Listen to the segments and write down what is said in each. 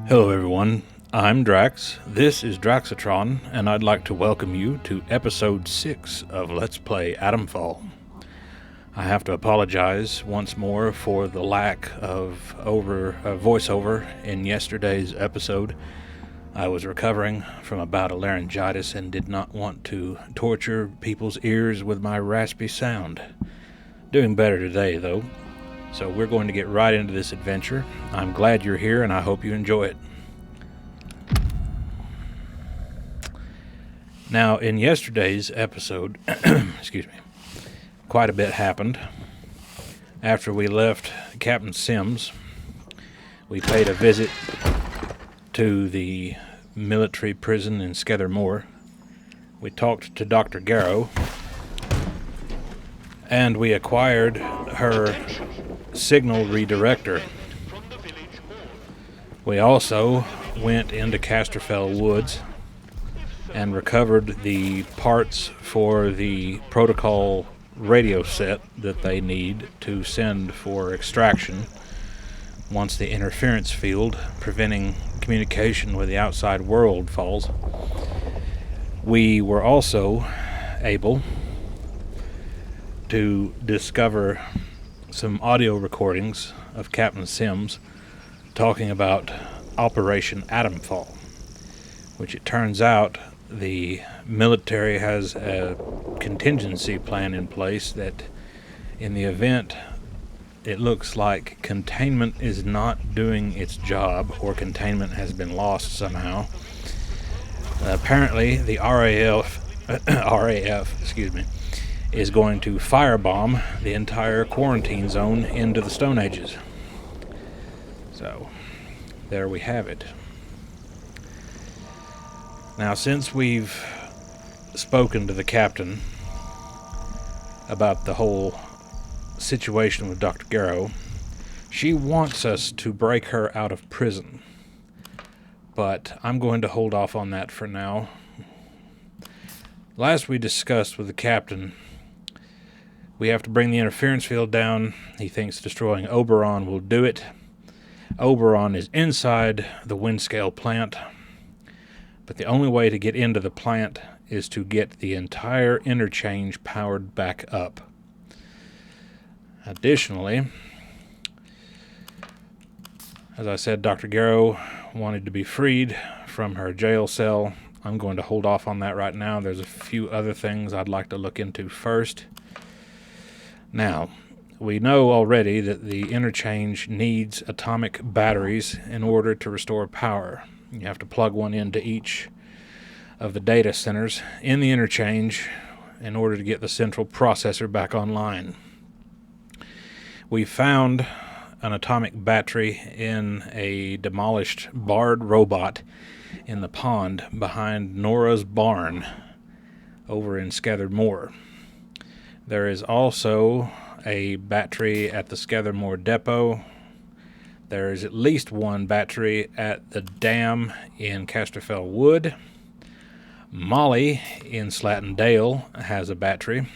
Hello everyone, I'm Drax, this is Draxatron, and I'd like to welcome you to episode 6 of Let's Play Atomfall. I have to apologize once more for the lack of voiceover in yesterday's episode. I was recovering from a bout of laryngitis and did not want to torture people's ears with my raspy sound. Doing better today though. So we're going to get right into this adventure. I'm glad you're here and I hope you enjoy it. Now, in yesterday's episode, excuse me, quite a bit happened. After we left Captain Sims, we paid a visit to the military prison in Skethermore. We talked to Dr. Garrow, and we acquired her signal redirector. We also went into Casterfell Woods and recovered the parts for the protocol radio set that they need to send for extraction once the interference field preventing communication with the outside world falls. We were also able to discover some audio recordings of Captain Sims talking about Operation Atomfall, which it turns out the military has a contingency plan in place that in the event it looks like containment is not doing its job or containment has been lost somehow. Apparently the RAF is going to firebomb the entire quarantine zone into the Stone Ages. So, there we have it. Now, since we've spoken to the captain about the whole situation with Dr. Garrow, she wants us to break her out of prison. But I'm going to hold off on that for now. Last we discussed with the captain, we have to bring the interference field down. He thinks destroying Oberon will do it. Oberon is inside the Windscale plant, but the only way to get into the plant is to get the entire interchange powered back up. Additionally, as I said, Dr. Garrow wanted to be freed from her jail cell. I'm going to hold off on that right now. There's a few other things I'd like to look into first. Now, we know already that the interchange needs atomic batteries in order to restore power. You have to plug one into each of the data centers in the interchange in order to get the central processor back online. We found an atomic battery in a demolished Bard robot in the pond behind Nora's barn over in Skethermore. There is also a battery at the Skethermore depot. There is at least one battery at the dam in Casterfell Wood. Molly in Slatten Dale has a battery.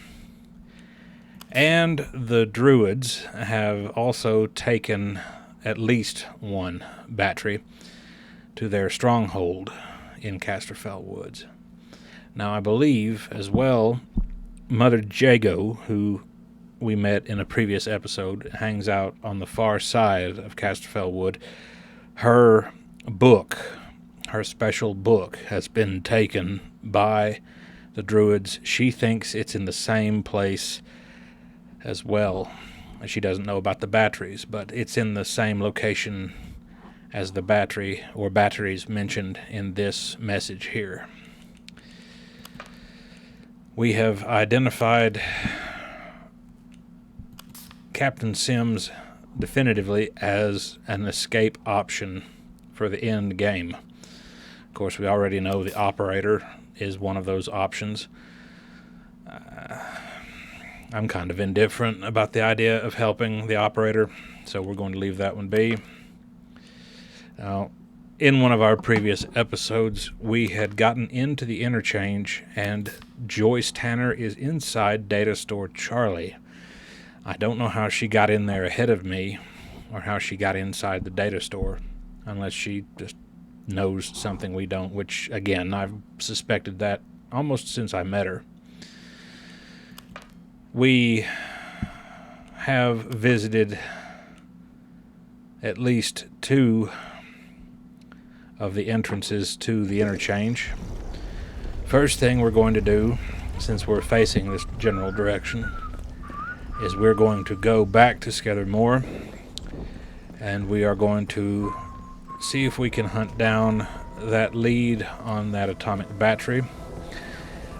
And the Druids have also taken at least one battery to their stronghold in Casterfell Woods. Now I believe as well Mother Jago, who we met in a previous episode, hangs out on the far side of Casterfell Wood. Her book, her special book, has been taken by the Druids. She thinks it's in the same place as well. She doesn't know about the batteries, but it's in the same location as the battery or batteries mentioned in this message here. We have identified Captain Sims definitively as an escape option for the end game. Of course, we already know the operator is one of those options. I'm kind of indifferent about the idea of helping the operator, so we're going to leave that one be. Now, in one of our previous episodes, we had gotten into the interchange, and Joyce Tanner is inside Data Store Charlie. I don't know how she got in there ahead of me, or how she got inside the data store. unless she just knows something we don't, which, again, I've suspected that almost since I met her. We have visited at least 2 of the entrances to the interchange. First thing we're going to do, since we're facing this general direction, is we're going to go back to Skethermore, and we are going to see if we can hunt down that lead on that atomic battery.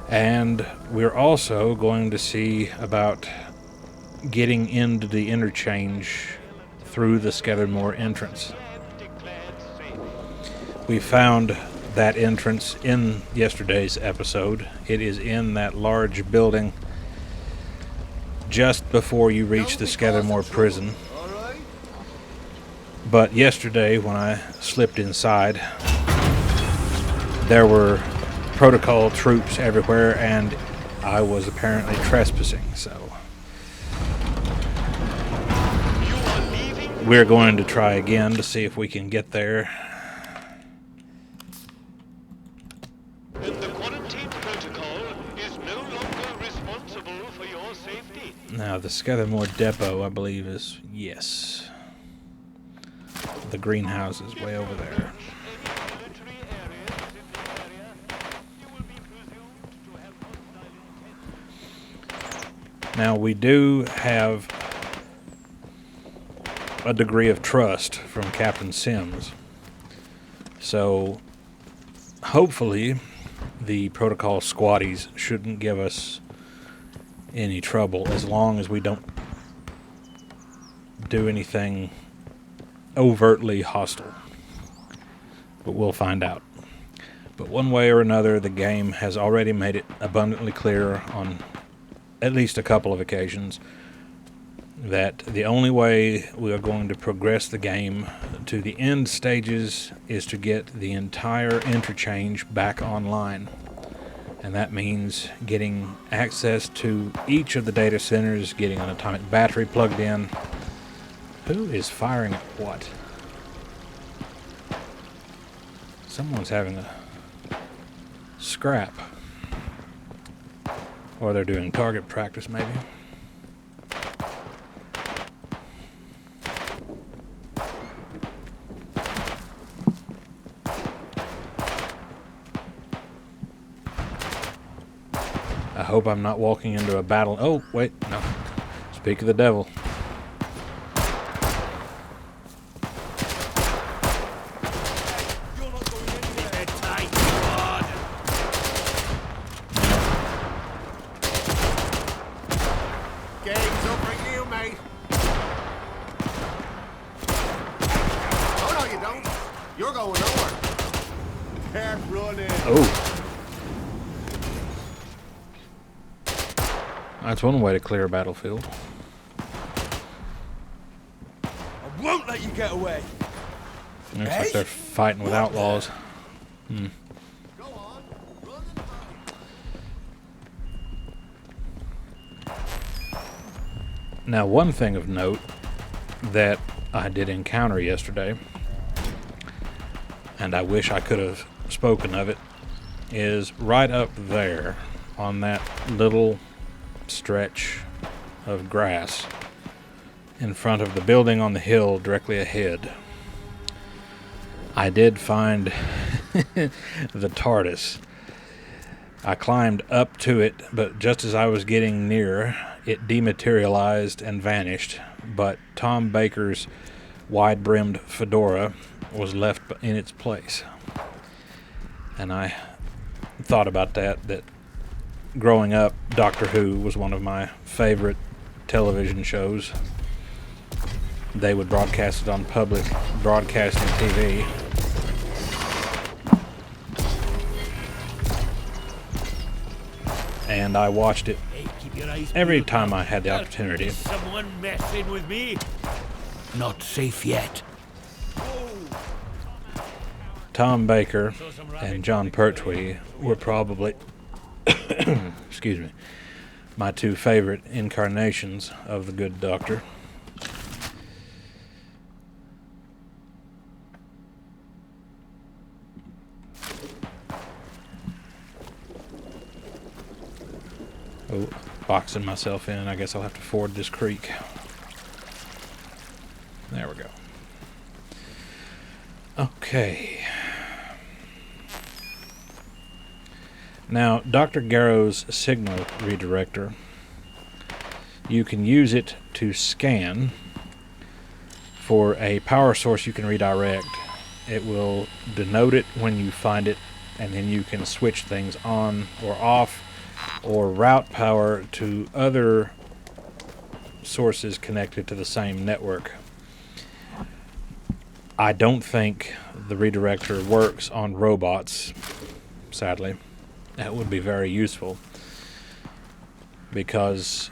And we're also going to see about getting into the interchange through the Skethermore entrance. We found that entrance in yesterday's episode. It is in that large building just before you reach the Skethermore prison. But yesterday, when I slipped inside, there were protocol troops everywhere, and I was apparently trespassing, so we're going to try again to see if we can get there. And the quarantine protocol is no longer responsible for your safety. Now, the Skethermore depot, I believe, is, yes, the greenhouse is way over there. Now, we do have a degree of trust from Captain Sims, so hopefully the protocol squatties shouldn't give us any trouble as long as we don't do anything overtly hostile. But we'll find out. But one way or another, the game has already made it abundantly clear on at least a couple of occasions that the only way we are going to progress the game to the end stages is to get the entire interchange back online. And that means getting access to each of the data centers, getting an atomic battery plugged in. Who is firing at what? Someone's having a scrap. Or they're doing target practice, maybe. I hope I'm not walking into a battle. Oh, wait, no. Speak of the devil. Game's over you, mate. Oh, no, you don't. You're going nowhere. Can't run in. Oh. That's one way to clear a battlefield. I won't let you get away. Looks like they're fighting with outlaws. Go on. Run and fight. Now, one thing of note that I did encounter yesterday, and I wish I could have spoken of it, is right up there on that little stretch of grass in front of the building on the hill directly ahead. I did find the TARDIS. I climbed up to it, but just as I was getting near, it dematerialized and vanished. But Tom Baker's wide-brimmed fedora was left in its place. And I thought about that growing up, Doctor Who was one of my favorite television shows. They would broadcast it on public broadcasting TV. And I watched it every time I had the opportunity. Is someone messing with me? Not safe yet. Tom Baker and John Pertwee were probably, excuse me, my 2 favorite incarnations of the good doctor. Oh, boxing myself in. I guess I'll have to ford this creek. There we go. Okay. Now, Dr. Garrow's signal redirector, you can use it to scan for a power source you can redirect. It will denote it when you find it, and then you can switch things on or off or route power to other sources connected to the same network. I don't think the redirector works on robots, sadly. That would be very useful, because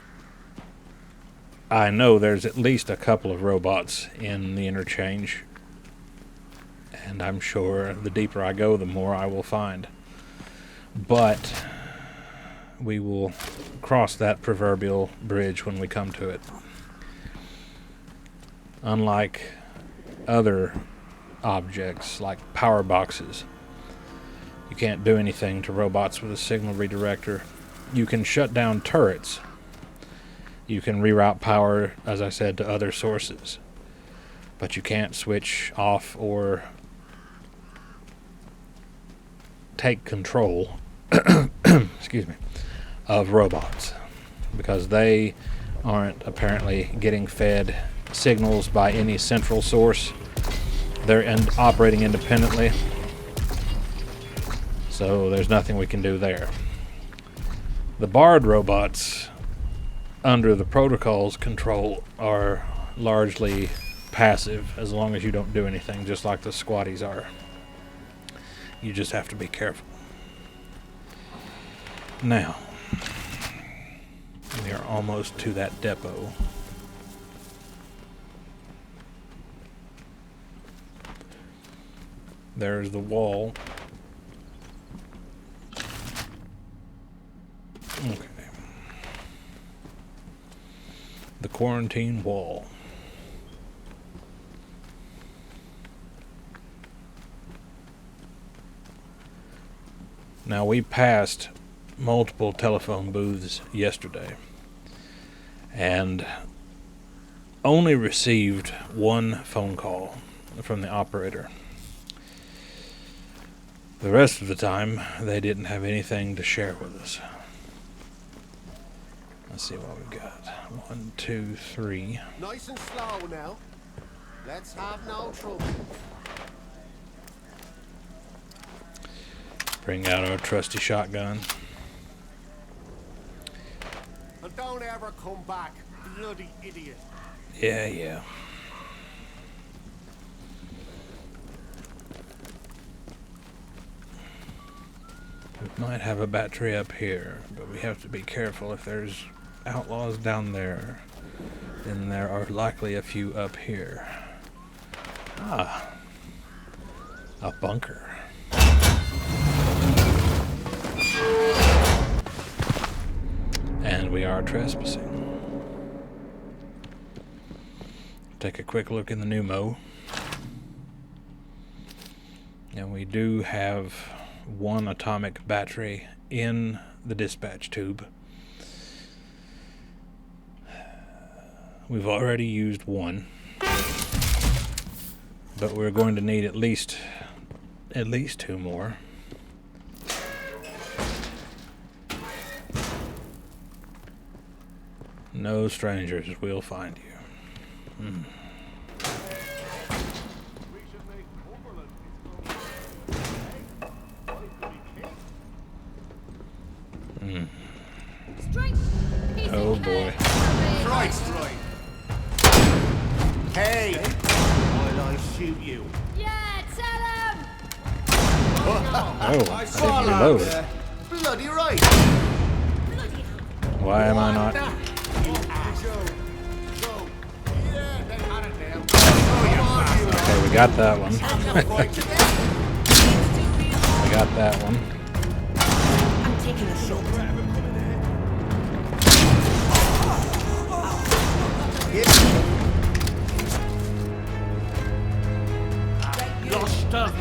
I know there's at least a couple of robots in the interchange, and I'm sure the deeper I go, the more I will find. But we will cross that proverbial bridge when we come to it. Unlike other objects like power boxes, you can't do anything to robots with a signal redirector. You can shut down turrets. You can reroute power, as I said, to other sources. But you can't switch off or take control excuse me, of robots, because they aren't apparently getting fed signals by any central source. They're operating independently, so there's nothing we can do there. The barred robots under the protocol's control are largely passive, as long as you don't do anything, just like the squatties are. You just have to be careful. Now, we are almost to that depot. There's the wall. Okay. The quarantine wall. Now, we passed multiple telephone booths yesterday and only received one phone call from the operator. The rest of the time, they didn't have anything to share with us. Let's see what we've got. 1, 2, 3. Nice and slow now. Let's have no trouble. Bring out our trusty shotgun. And don't ever come back, bloody idiot. Yeah. We might have a battery up here, but we have to be careful. If there's outlaws down there, then there are likely a few up here. Ah, a bunker. And we are trespassing. Take a quick look in the pneumo. And we do have one atomic battery in the dispatch tube. We've already used one, but we're going to need at least 2 more. No strangers, we'll find you. Oh boy. Christ, right. Hey! While I shoot you. Yeah, tell him! Oh, I didn't reload. Bloody right. Why am I not? You ass. Go. Yeah, they had it now. Okay, we got that one. We got that one. I'm taking a shot. Lost stuff.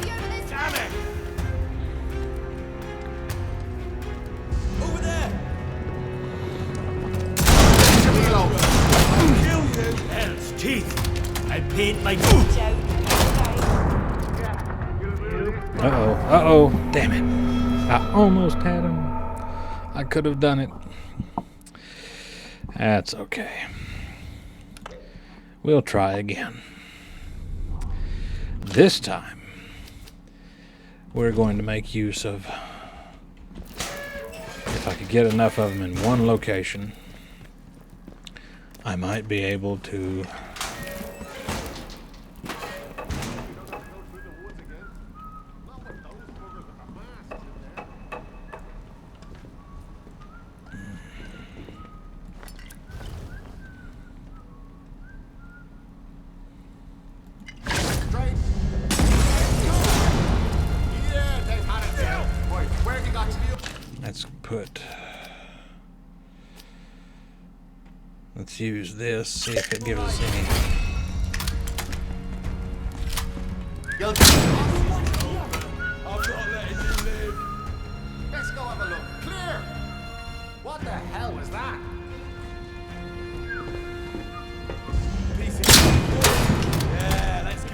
Damn it! Over there! teeth. I paint my Uh-oh. Uh-oh. Damn it. I almost had him. I could have done it. That's okay. We'll try again. This time, we're going to make use of, if I could get enough of them in one location, I might be able to let's use this, see if it gives us any. Let's go have a look. Clear! What the hell was that?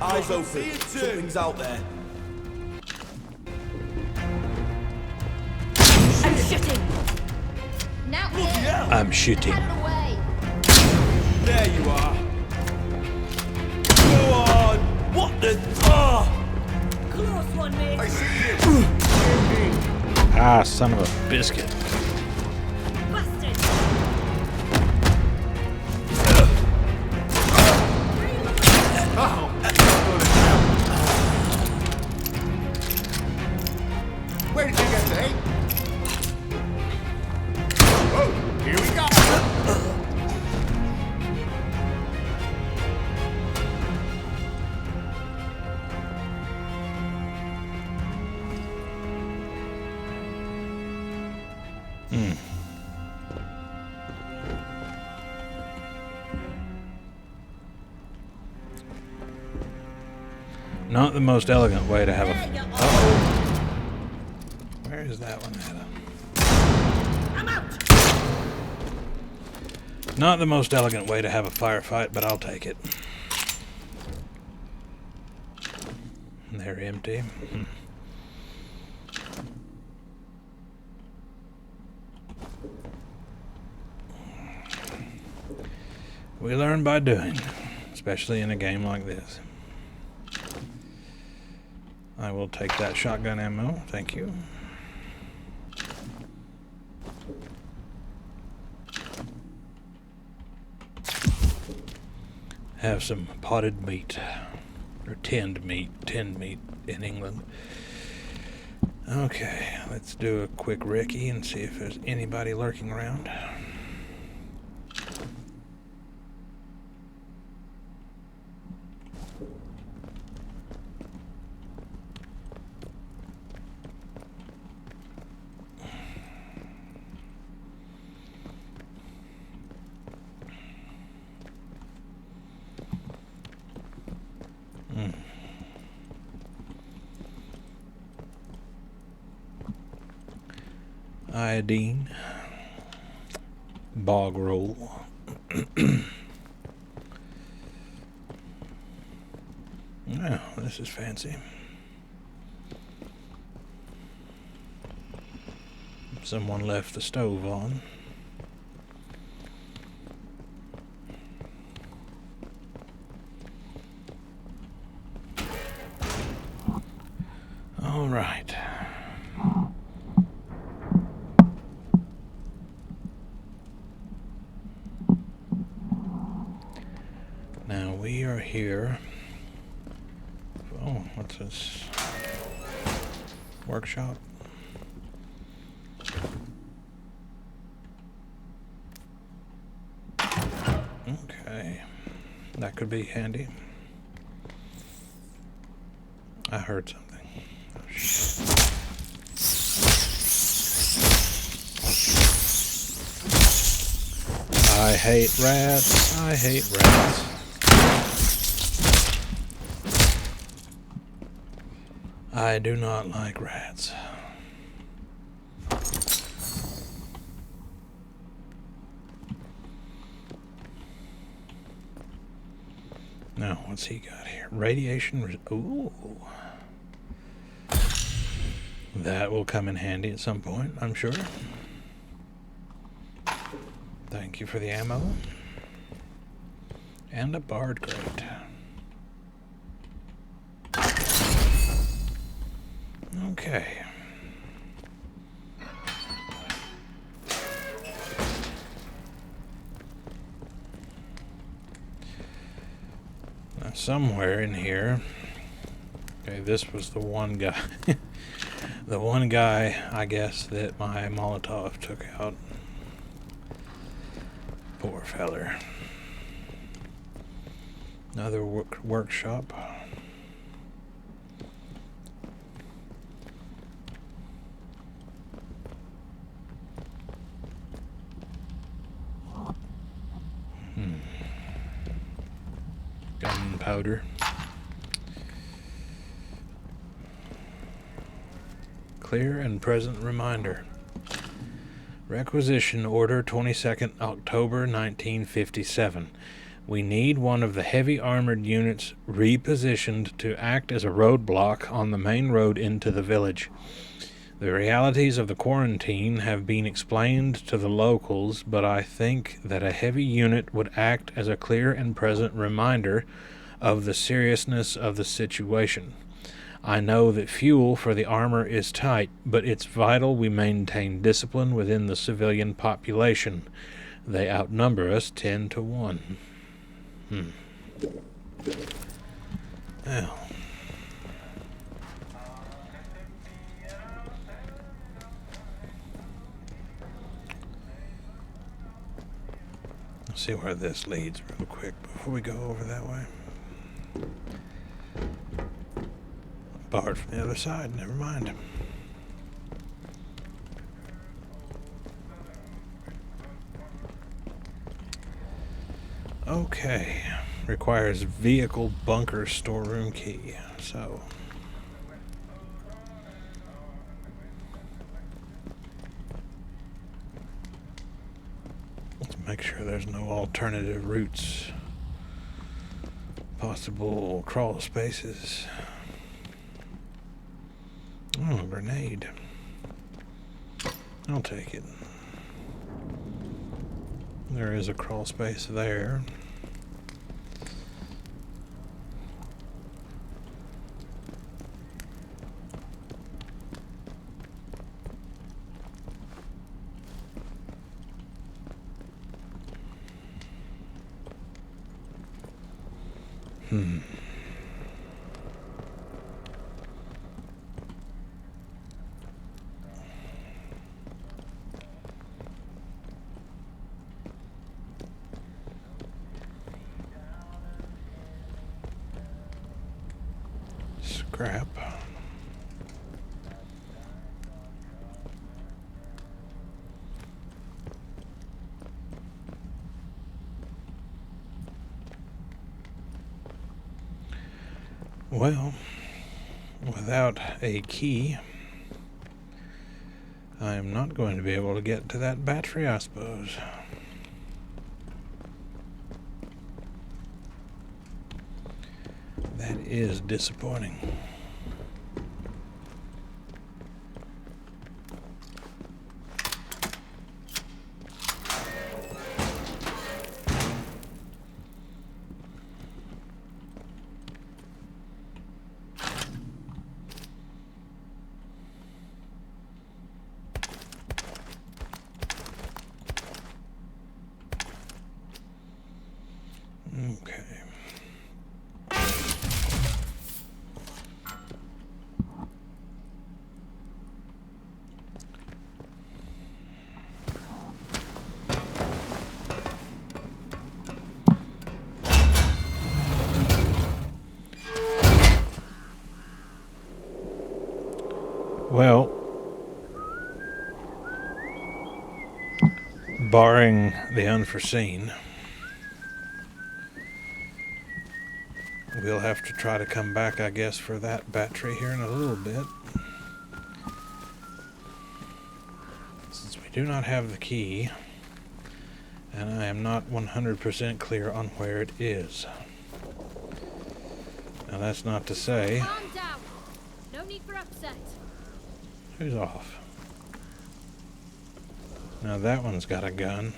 Eyes open. Something's out there. I'm shooting. Now here. I'm shooting. Out of the way. There you are. Go on. What the? Oh. Close one, mate. I see you. Ah, son of a biscuit. Busted. Uh-oh. Where did you get to, eh? Oh, here we go. Not the most elegant way to have a. Uh-oh. Where is that one at? I'm out. Not the most elegant way to have a firefight, but I'll take it. They're empty. We learn by doing, especially in a game like this. I will take that shotgun ammo, thank you. Have some potted meat, or tinned meat in England. Okay, let's do a quick recce and see if there's anybody lurking around. Iodine, bog roll. Oh, this is fancy. Someone left the stove on. All right. Now we are here. Oh, what's this? Workshop. Okay, that could be handy. I heard something. Oh, shit. I hate rats. I hate rats. I do not like rats. Now, what's he got here? Radiation. Ooh. That will come in handy at some point, I'm sure. Thank you for the ammo. And a bard crate. Okay. Now, somewhere in here. Okay, this was the one guy. The one guy, I guess, that my Molotov took out. Poor feller. Another workshop. Gunpowder. Clear and present reminder. Requisition order 22nd October 1957. We need one of the heavy armored units repositioned to act as a roadblock on the main road into the village. The realities of the quarantine have been explained to the locals, but I think that a heavy unit would act as a clear and present reminder of the seriousness of the situation. I know that fuel for the armor is tight, but it's vital we maintain discipline within the civilian population. They outnumber us 10 to 1. Well. Let's see where this leads real quick before we go over that way. Barred from the other side, never mind. Okay, requires vehicle bunker storeroom key, so. Let's make sure there's no alternative routes. Possible crawl spaces. Oh, a grenade. I'll take it. There is a crawl space there. Scrap. Well, without a key, I am not going to be able to get to that battery, I suppose. That is disappointing. Okay. Well, barring the unforeseen, we'll have to try to come back, I guess, for that battery here in a little bit. Since we do not have the key, and I am not 100% clear on where it is. Now that's not to say Calm down. No need for upset. who's off. Now that one's got a gun.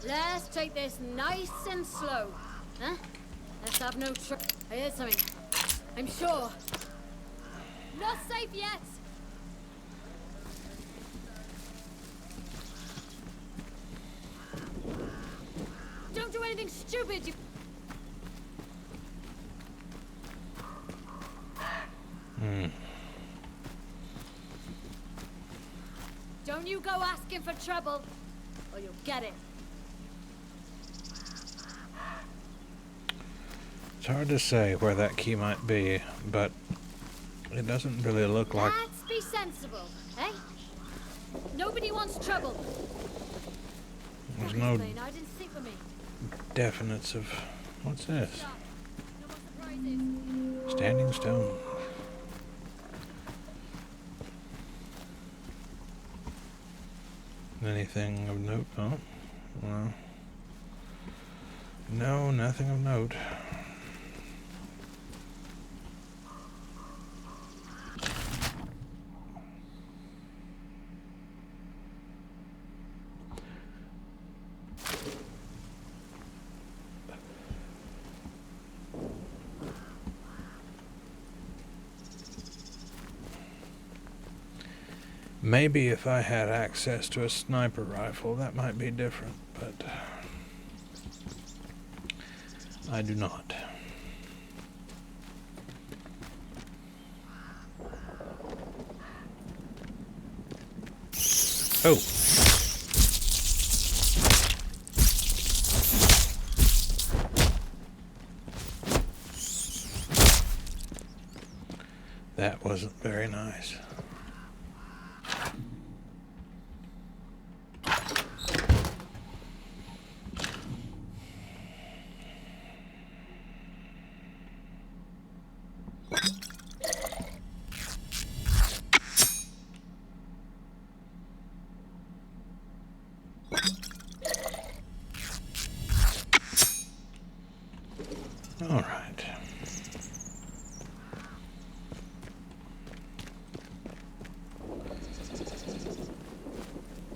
Let's take this nice and slow. Huh? Let's have no trouble. I heard something. I'm sure. Not safe yet. Don't do anything stupid, you... Don't you go asking for trouble, or you'll get it. It's hard to say where that key might be, but it doesn't really look like... Let's be sensible, eh? Nobody wants trouble. There's no Plain, I didn't think with me. definites of... What's this? No more surprises. Standing stone. Anything of note? Oh, well. No, nothing of note. Maybe if I had access to a sniper rifle, that might be different, but I do not. Oh. That wasn't very nice. All right.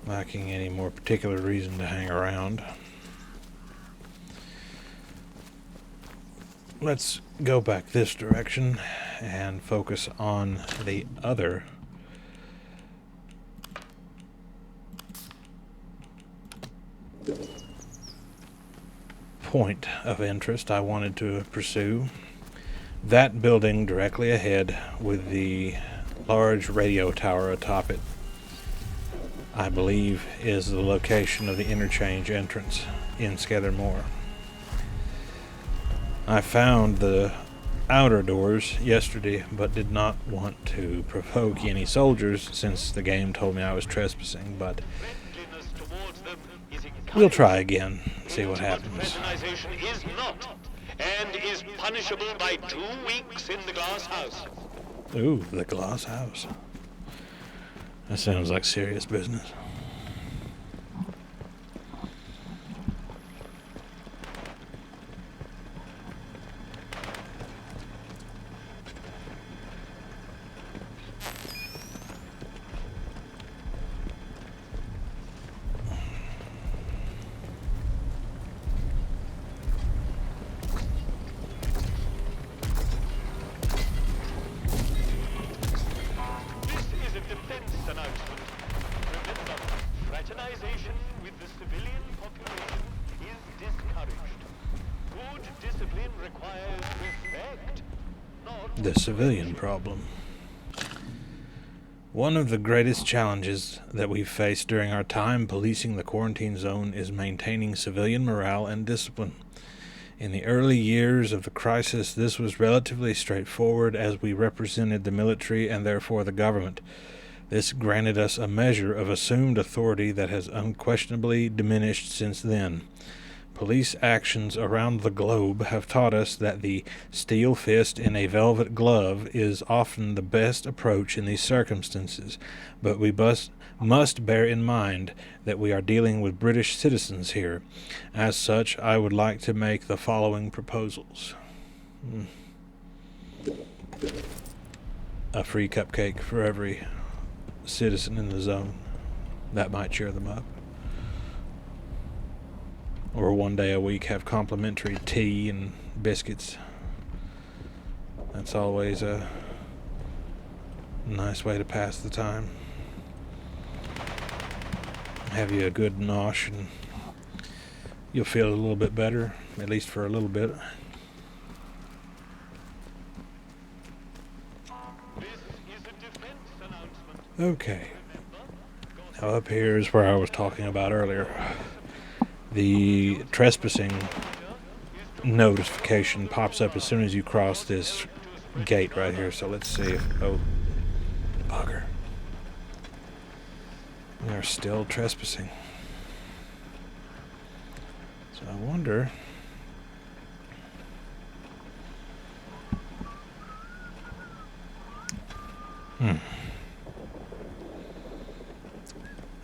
Lacking any more particular reason to hang around. Let's go back this direction and focus on the other point of interest I wanted to pursue. That building directly ahead with the large radio tower atop it, I believe, is the location of the interchange entrance in Scathermore. I found the outer doors yesterday, but did not want to provoke any soldiers since the game told me I was trespassing, but Friendliness towards them is we'll try again, see what happens. Weaponization is not, and is punishable by 2 weeks in the glass house. Ooh, the glass house. That sounds like serious business. This is a defense announcement. Remember, fraternization with the civilian population is discouraged. Good discipline requires respect, not The civilian problem. One of the greatest challenges that we've faced during our time policing the quarantine zone is maintaining civilian morale and discipline. In the early years of the crisis, this was relatively straightforward as we represented the military and therefore the government. This granted us a measure of assumed authority that has unquestionably diminished since then. Police actions around the globe have taught us that the steel fist in a velvet glove is often the best approach in these circumstances, but we must bear in mind that we are dealing with British citizens here. As such, I would like to make the following proposals. A free cupcake for every citizen in the zone. That might cheer them up. Or one day a week have complimentary tea and biscuits. That's always a nice way to pass the time. Have you a good nosh and you'll feel a little bit better, at least for a little bit. Okay. Now up here is where I was talking about earlier. The trespassing notification pops up as soon as you cross this gate right here. So let's see if... Oh, bugger. We are still trespassing. So I wonder...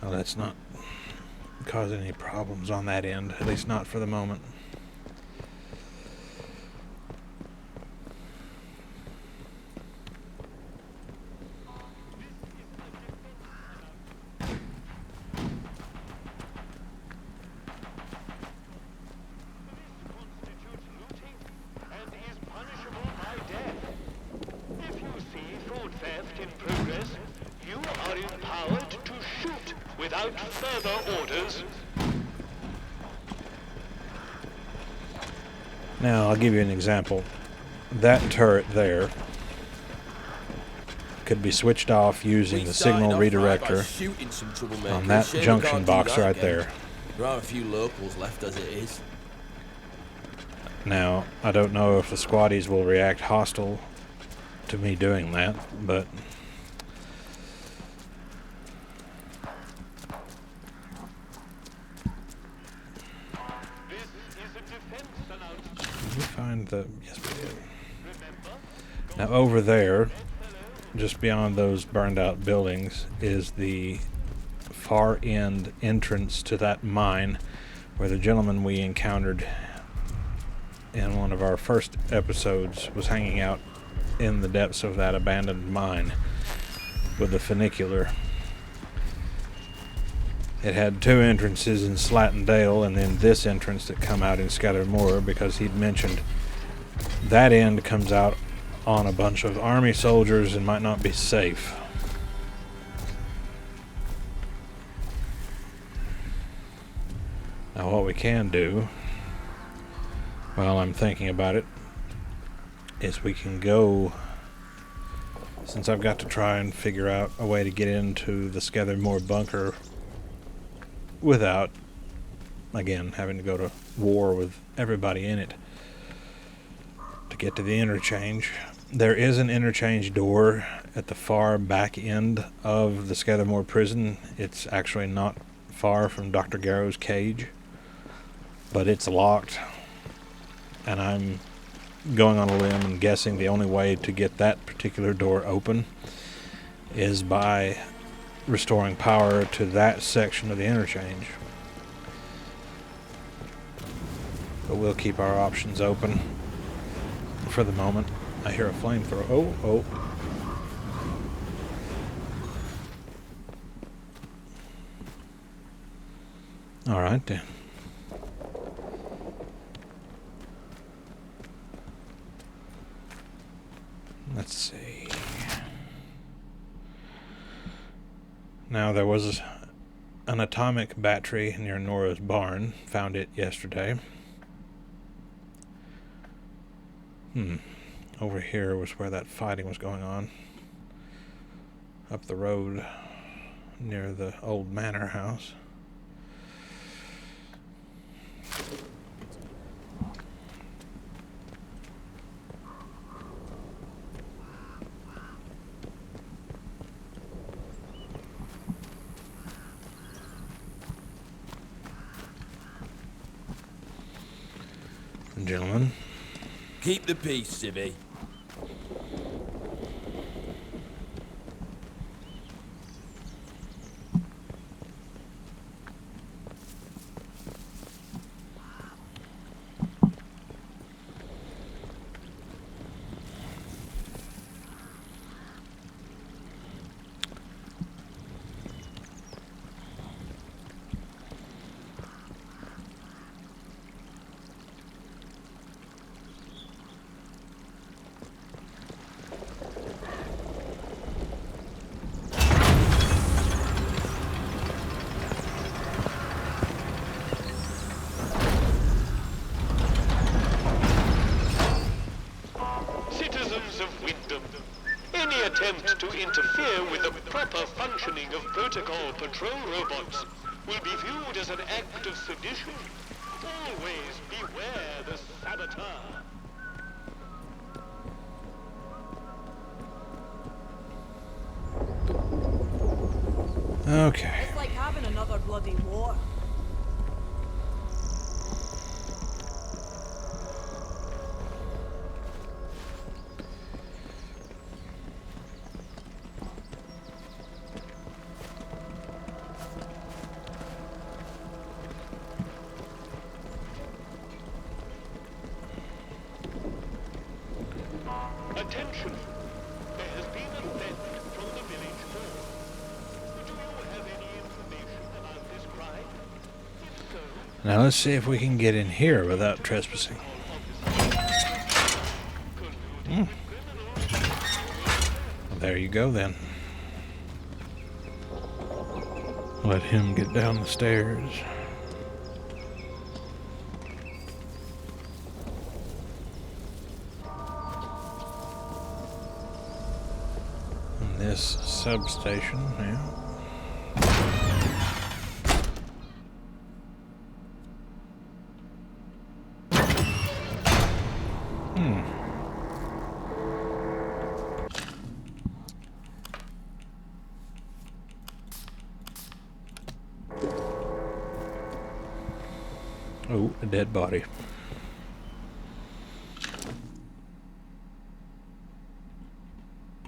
Well, that's not causing any problems on that end, at least not for the moment. Without further orders. Now, I'll give you an example. That turret there could be switched off using the signal redirector on that junction box right there. There are a few locals left as it is. Now, I don't know if the squatties will react hostile to me doing that, but... Did we find the... Yes, we did. Now, over there, just beyond those burned out buildings, is the far end entrance to that mine where the gentleman we encountered in one of our first episodes was hanging out in the depths of that abandoned mine with the funicular. It had two entrances in Slattendale and then this entrance that come out in Scattermore, because he'd mentioned that end comes out on a bunch of army soldiers and might not be safe. Now what we can do, while I'm thinking about it, is we can go, since I've got to try and figure out a way to get into the Scattermore bunker without, again, having to go to war with everybody in it to get to the interchange. There is an interchange door at the far back end of the Scattermore prison. It's actually not far from Dr. Garrow's cage, but it's locked, and I'm going on a limb and guessing the only way to get that particular door open is by restoring power to that section of the interchange. But we'll keep our options open for the moment. I hear a flamethrower. Oh. All right then. Let's see. Now, there was an atomic battery near Nora's barn. Found it yesterday. Over here was where that fighting was going on. Up the road near the old manor house. gentlemen. Keep the peace, Civvy. Citizens of Wyndham, any attempt to interfere with the proper functioning of protocol patrol robots will be viewed as an act of sedition. Always beware the saboteur. Okay. It's like having another bloody war. Attention! There has been a theft from the village hall. Do you have any information about this crime? If so, Now let's see if we can get in here without trespassing. Well, there you go then. Let him get down the stairs. And this substation, yeah. Oh, a dead body.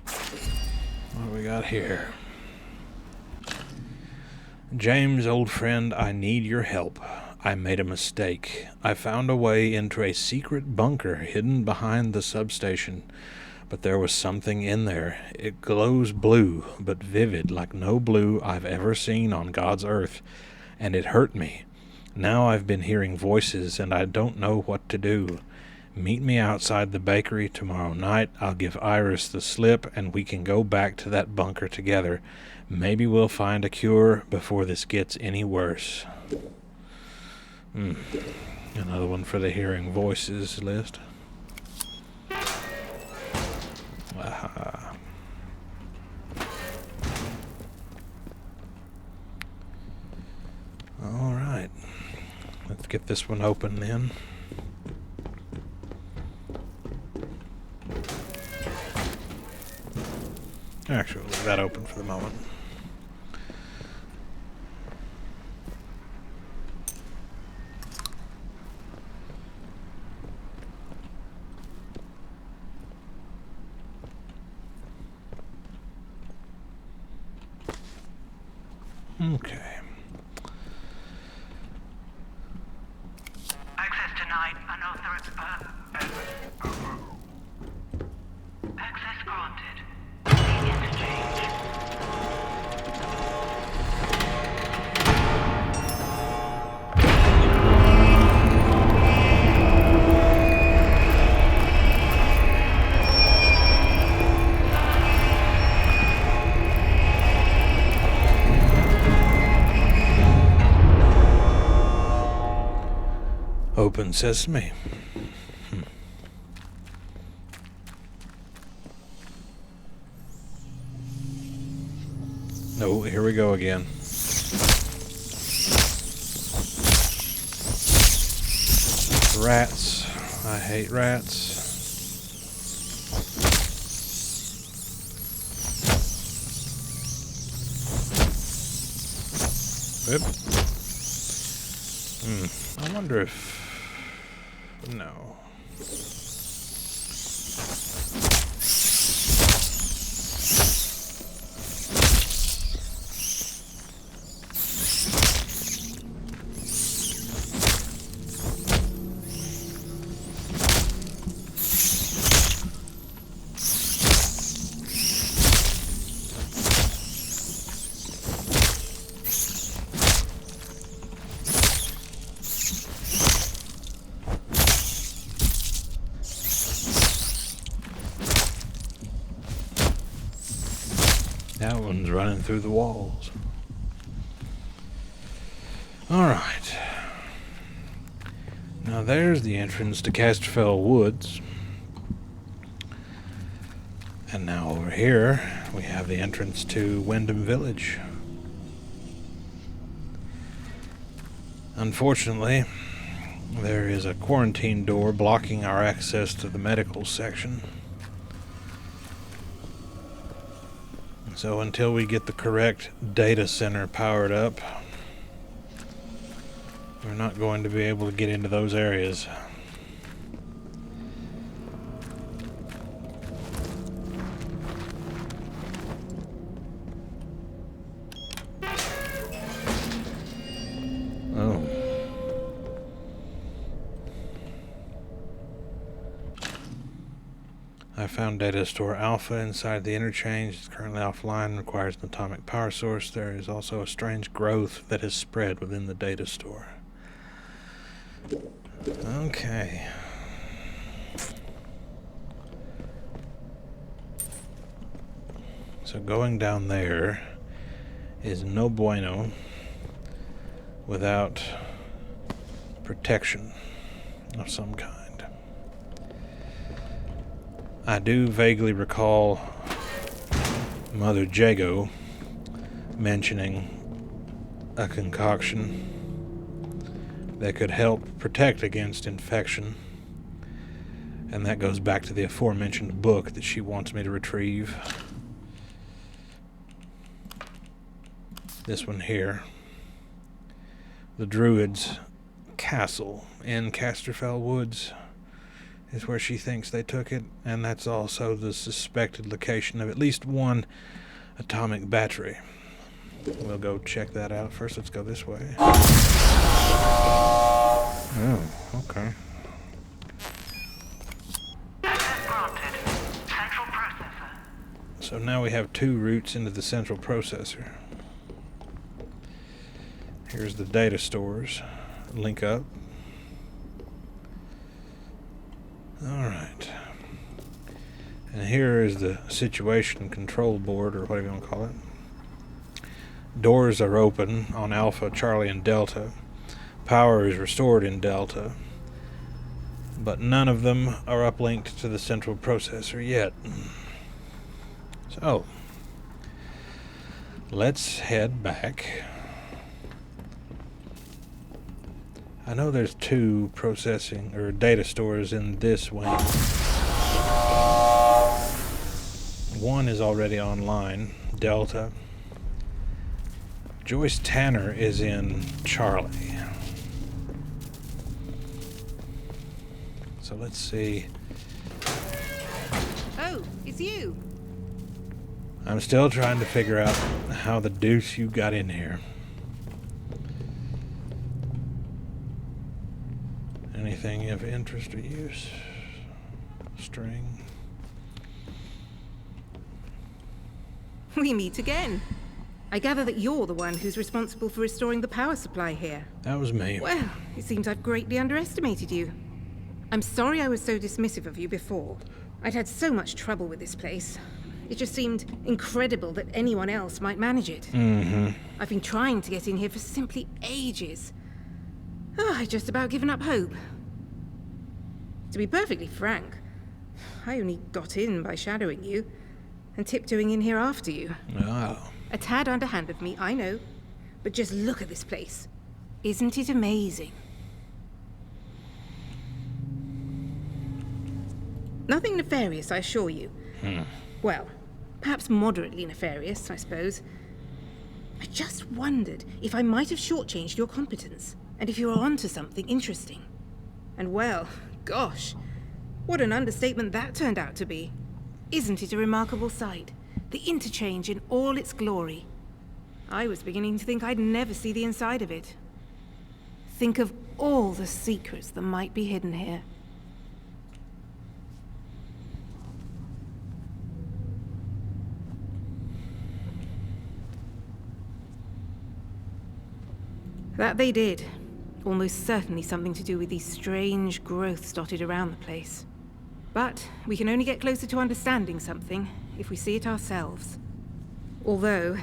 What do we got here? James, old friend, I need your help. I made a mistake. I found a way into a secret bunker hidden behind the substation, but there was something in there. It glows blue, but vivid like no blue I've ever seen on God's earth, and it hurt me. Now I've been hearing voices, and I don't know what to do. Meet me outside the bakery tomorrow night. I'll give Iris the slip, and we can go back to that bunker together. Maybe we'll find a cure before this gets any worse. Another one for the hearing voices list. Aha. All right. Let's get this one open then. Actually, we'll leave that open for the moment. Okay. Access denied. Unauthorized. Access granted. Interchange. Open sesame. Oh, here we go again. Rats. I hate rats. Oop. I wonder if... No. That one's running through the walls. Alright. Now there's the entrance to Casterfell Woods. And now over here, we have the entrance to Wyndham Village. Unfortunately, there is a quarantine door blocking our access to the medical section. So until we get the correct data center powered up, we're not going to be able to get into those areas. Oh. I found data store Alpha inside the interchange. It's currently offline, requires an atomic power source. There is also a strange growth that has spread within the data store. Okay. So going down there is no bueno without protection of some kind. I do vaguely recall Mother Jago mentioning a concoction that could help protect against infection, and that goes back to the aforementioned book that she wants me to retrieve. This one here. The Druid's Castle in Casterfell Woods is where she thinks they took it, and that's also the suspected location of at least one atomic battery. We'll go check that out. First, let's go this way. Oh, okay. Central processor. So now we have 2 routes into the central processor. Here's the data stores. Link up. Alright. And here is the situation control board, or whatever you want to call it. Doors are open on Alpha, Charlie, and Delta. Power is restored in Delta. But none of them are uplinked to the central processor yet. So, let's head back. I know there's 2 processing or data stores in this wing. One is already online, Delta. Joyce Tanner is in Charlie. So let's see. Oh, it's you. I'm still trying to figure out how the deuce you got in here. Anything of interest or use? String. We meet again. I gather that you're the one who's responsible for restoring the power supply here. That was me. Well, it seems I've greatly underestimated you. I'm sorry I was so dismissive of you before. I'd had so much trouble with this place. It just seemed incredible that anyone else might manage it. Mm-hmm. I've been trying to get in here for simply ages. Oh, I'd just about given up hope. To be perfectly frank, I only got in by shadowing you and tiptoeing in here after you. Oh. A tad underhand of me, I know. But just look at this place. Isn't it amazing? Nothing nefarious, I assure you. Well, perhaps moderately nefarious, I suppose. I just wondered if I might have shortchanged your competence, and if you were onto something interesting. And well, gosh, what an understatement that turned out to be. Isn't it a remarkable sight? The interchange in all its glory. I was beginning to think I'd never see the inside of it. Think of all the secrets that might be hidden here. That they did. Almost certainly something to do with these strange growths dotted around the place. But we can only get closer to understanding something if we see it ourselves. Although,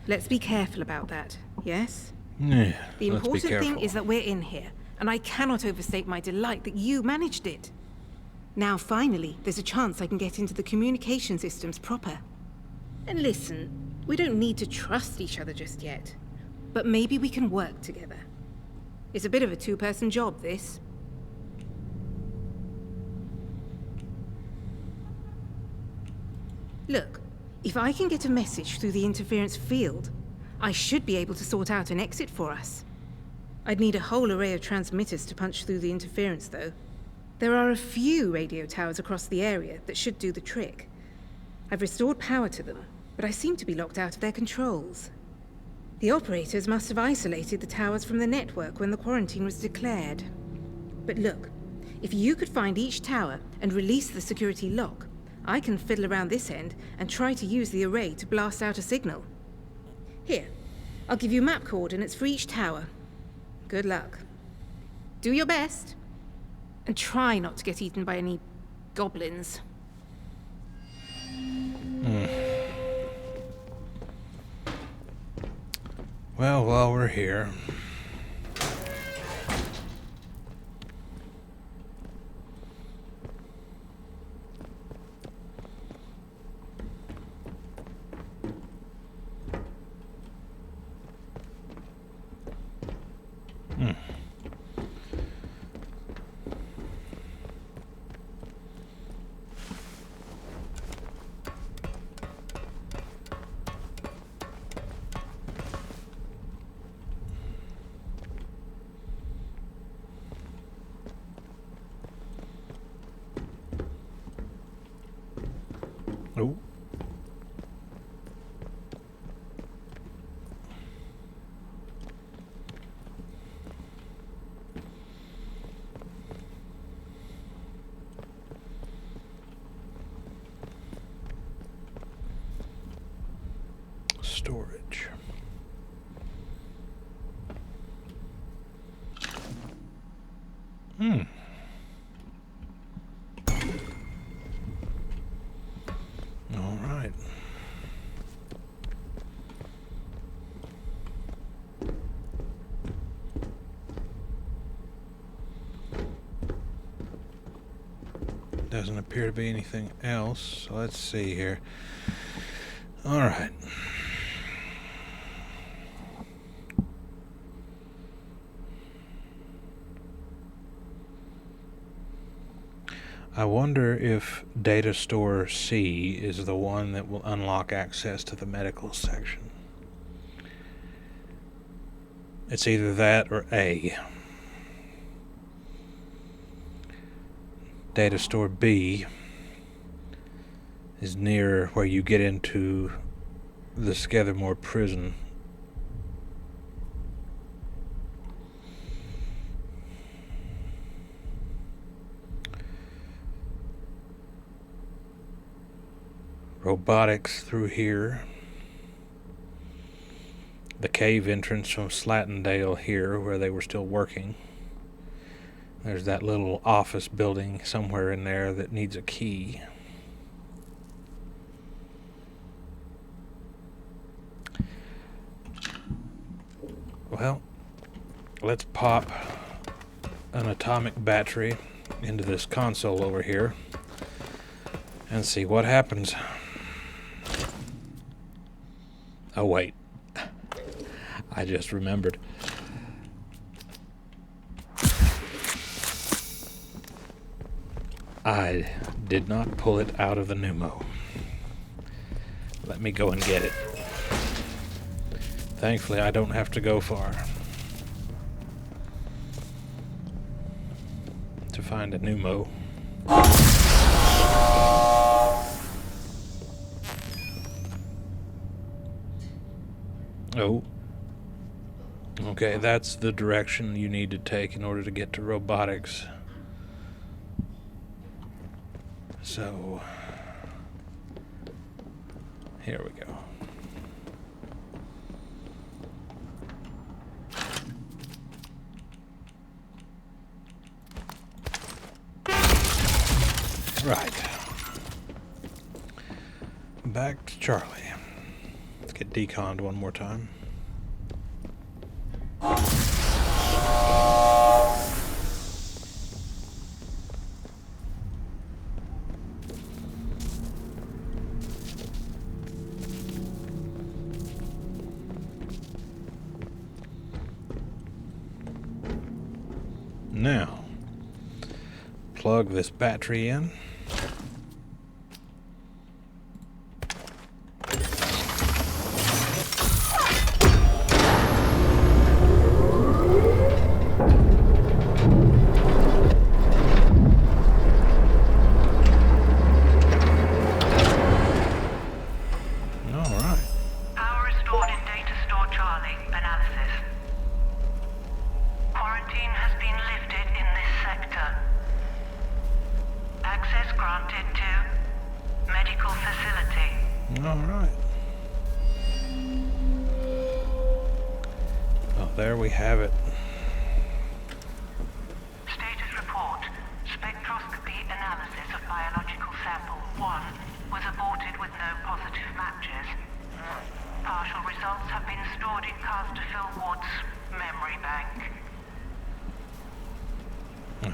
let's be careful about that, yes? Yeah, The let's be important thing careful. is that we're in here, and I cannot overstate my delight that you managed it. Now, finally, there's a chance I can get into the communication systems proper. And listen, we don't need to trust each other just yet. But maybe we can work together. It's a bit of a two-person job, this. Look, if I can get a message through the interference field, I should be able to sort out an exit for us. I'd need a whole array of transmitters to punch through the interference, though. There are a few radio towers across the area that should do the trick. I've restored power to them, but I seem to be locked out of their controls. The operators must have isolated the towers from the network when the quarantine was declared. But look, if you could find each tower and release the security lock, I can fiddle around this end and try to use the array to blast out a signal. Here, I'll give you map coordinates for each tower. Good luck. Do your best. And try not to get eaten by any goblins. Well, while we're here... Oh. Storage. All right. Doesn't appear to be anything else. So let's see here. All right. I wonder if data store C is the one that will unlock access to the medical section. It's either that or A. Data store B is near where you get into the Skethermore prison. Robotics through here. The cave entrance from Slattendale here, where they were still working. There's that little office building somewhere in there that needs a key. Well, let's pop an atomic battery into this console over here and see what happens. Oh, wait. I just remembered. I did not pull it out of the pneumo. Let me go and get it. Thankfully, I don't have to go far to find a pneumo. Oh. Okay, that's the direction you need to take in order to get to robotics. So, here we go. Right. Back to Charlie. Let's get deconned one more time. Now, plug this battery in. Power restored in data store Charlie. Analysis. Quarantine has been lifted in this sector. Access granted to medical facility. Alright. Oh, there we have it. Status report. Spectroscopy analysis of biological sample 1 was aborted with no positive matches. Partial results have been stored in Casterfield Ward's memory bank.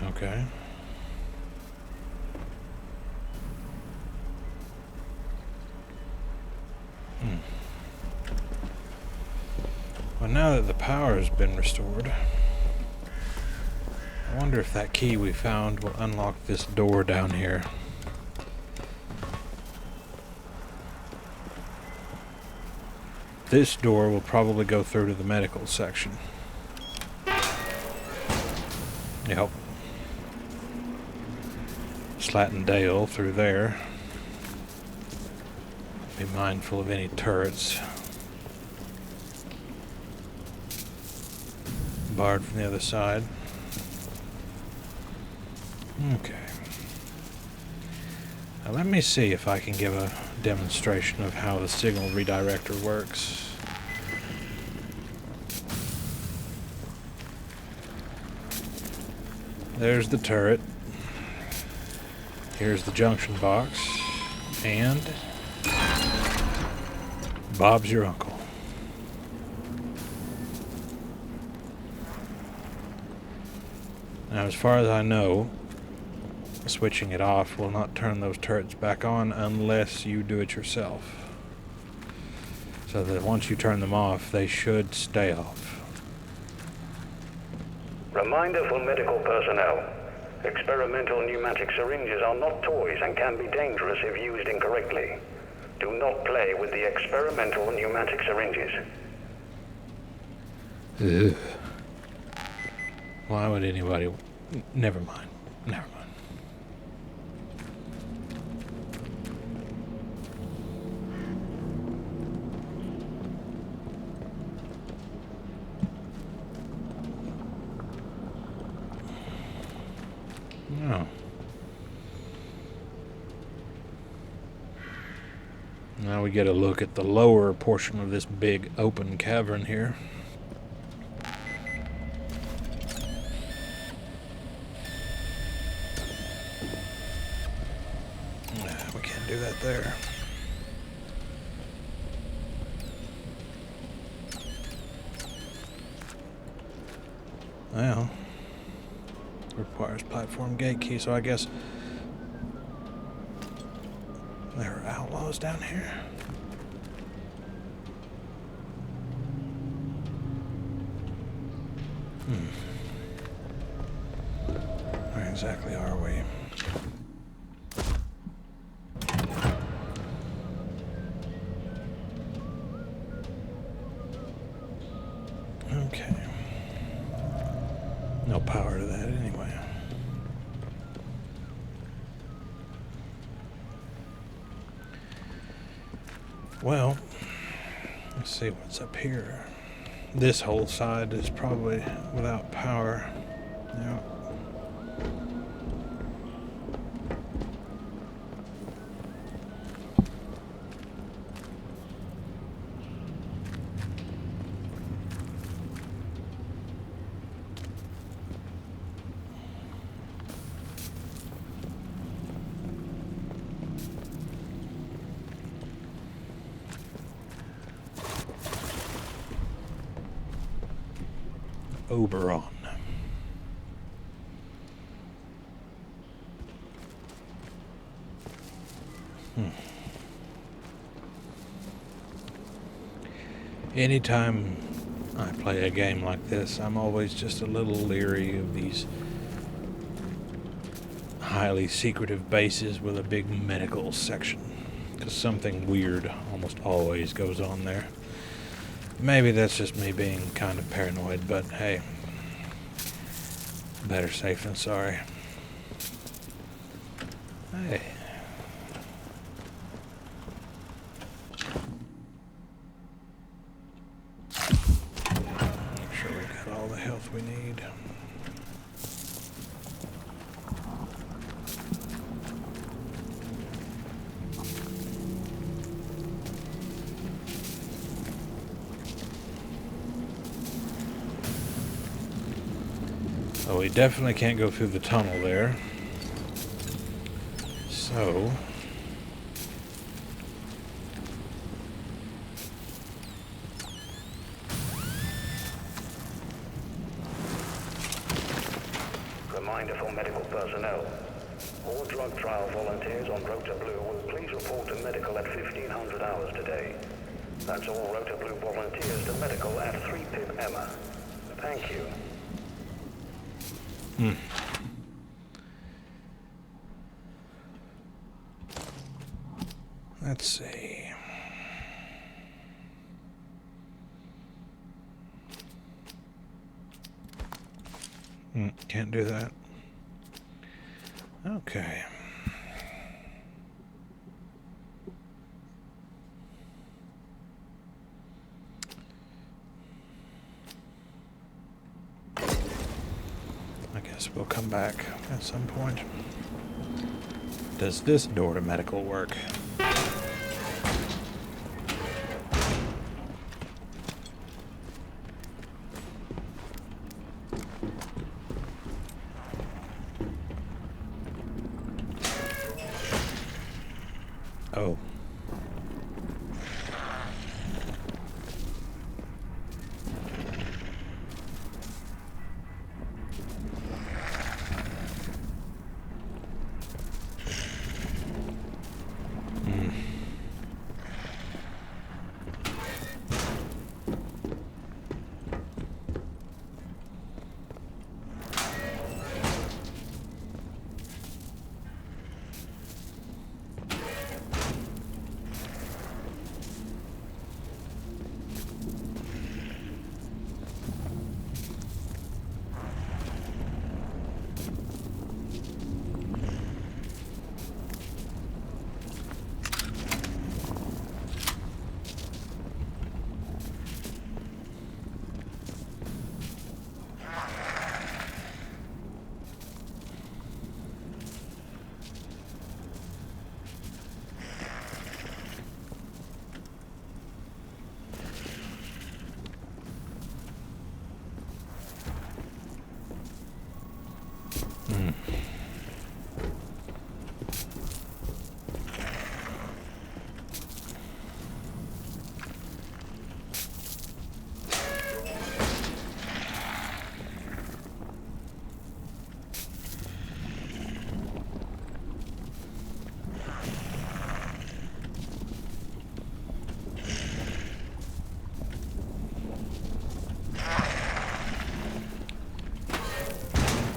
Okay. Well, now that the power has been restored, I wonder if that key we found will unlock this door down here. This door will probably go through to the medical section. Yep. Slat and Dale through there. Be mindful of any turrets. Barred from the other side. Okay. Now let me see if I can give a demonstration of how the signal redirector works. There's the turret. Here's the junction box. And Bob's your uncle. Now, as far as I know, switching it off will not turn those turrets back on unless you do it yourself. So that once you turn them off, they should stay off. Reminder for medical personnel. Experimental pneumatic syringes are not toys and can be dangerous if used incorrectly. Do not play with the experimental pneumatic syringes. Ugh. Why would anybody... Never mind. Never mind. No. Now we get a look at the lower portion of this big open cavern here. We can't do that there. Well, requires platform gate key, so I guess there are outlaws down here. Where exactly are we? Okay. No power to that anyway. Well, let's see what's up here. This whole side is probably without power. Yep. Oberon. Anytime I play a game like this, I'm always just a little leery of these highly secretive bases with a big medical section, because something weird almost always goes on there. Maybe that's just me being kind of paranoid, but hey, better safe than sorry. Hey. Make sure we got all the health we need. Oh, we definitely can't go through the tunnel there. So... Reminder for medical personnel. All drug trial volunteers on Rota Blue will please report to medical at 1500 hours today. That's all Rota Blue volunteers to medical at 3 Pip Emma. Thank you. Let's see. Can't do that. Okay. I guess we'll come back at some point. Does this door to medical work? Oh.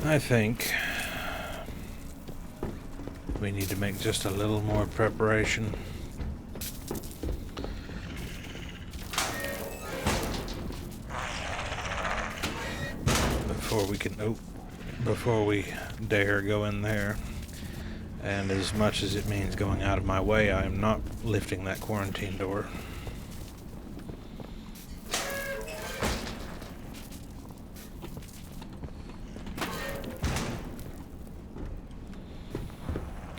I think we need to make just a little more preparation. Before we dare go in there. And as much as it means going out of my way, I am not lifting that quarantine door.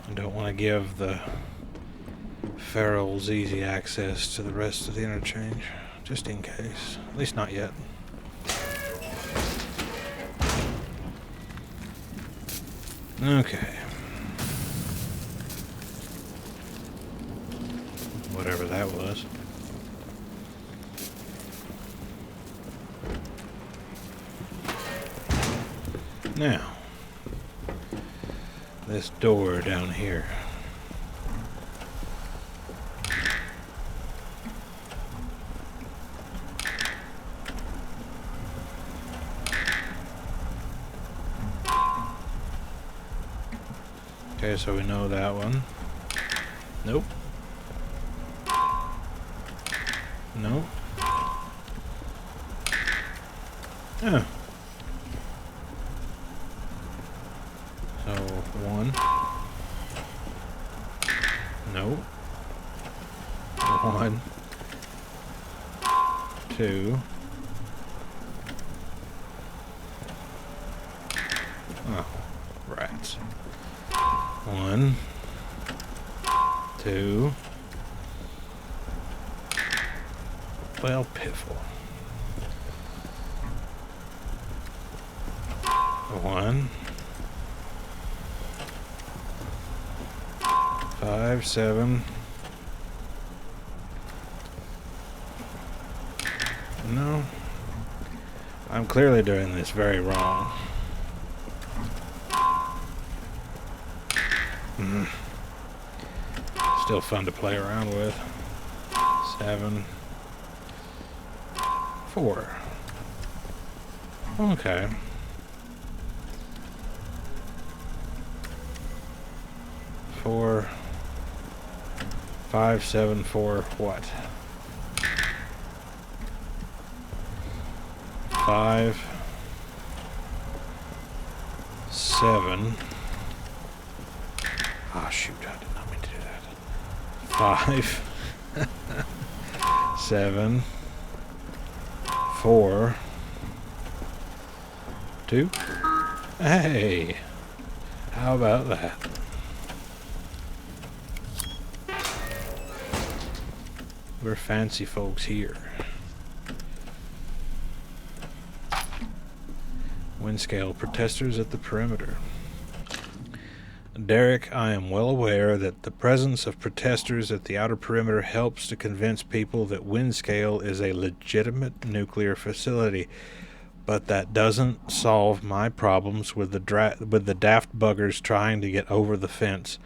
I don't want to give the ferals easy access to the rest of the interchange, just in case. At least not yet. Okay. Whatever that was. Now, this door down here. Okay, so we know that one. Nope. No. Oh. So, one. No. One. Two. Oh, rats. One. Two. Well, piffle. One. 5, 7. No. I'm clearly doing this very wrong. Still fun to play around with. 7. 4. Okay. 4. 5, 7, 4. What? 5. 7. Ah, shoot! I did not mean to do that. 5. 7. 4. 2. Hey, how about that? We're fancy folks here. Wind scale protesters at the perimeter. Derek, I am well aware that the presence of protesters at the outer perimeter helps to convince people that Windscale is a legitimate nuclear facility, but that doesn't solve my problems with the daft buggers trying to get over the fence.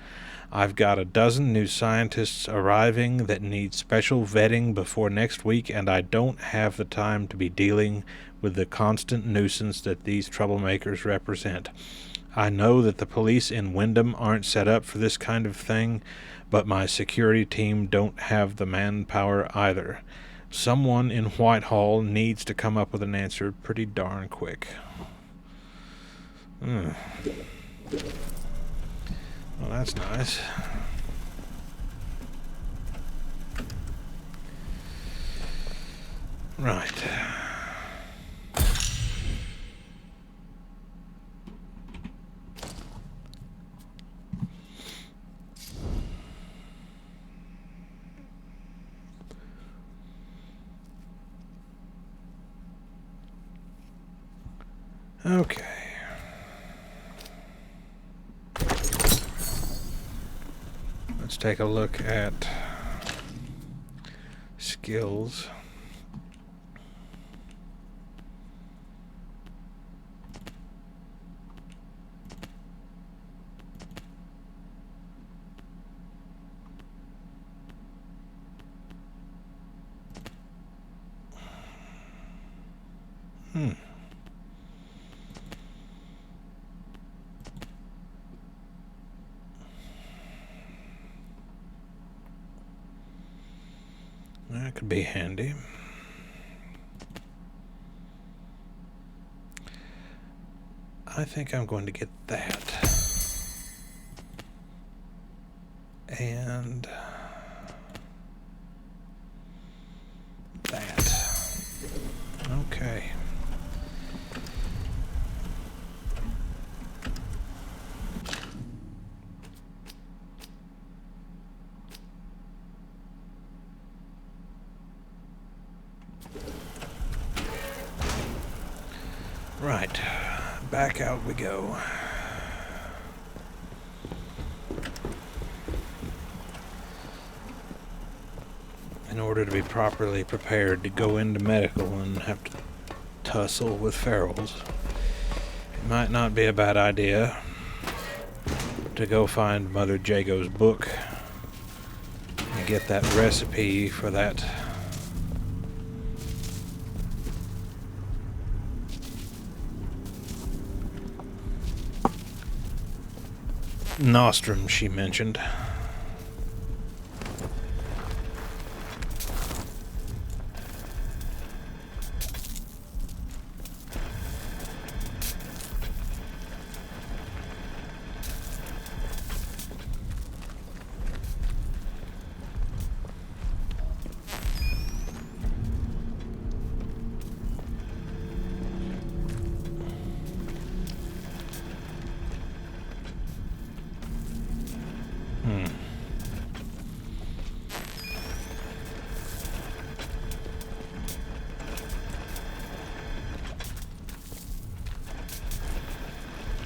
I've got a dozen new scientists arriving that need special vetting before next week, and I don't have the time to be dealing with the constant nuisance that these troublemakers represent. I know that the police in Wyndham aren't set up for this kind of thing, but my security team don't have the manpower either. Someone in Whitehall needs to come up with an answer pretty darn quick. Well, that's nice. Right. Okay. Let's take a look at skills. That could be handy. I think I'm going to get that. And that. Okay. Right, back out we go. In order to be properly prepared to go into medical and have to tussle with ferals, it might not be a bad idea to go find Mother Jago's book and get that recipe for that nostrum she mentioned.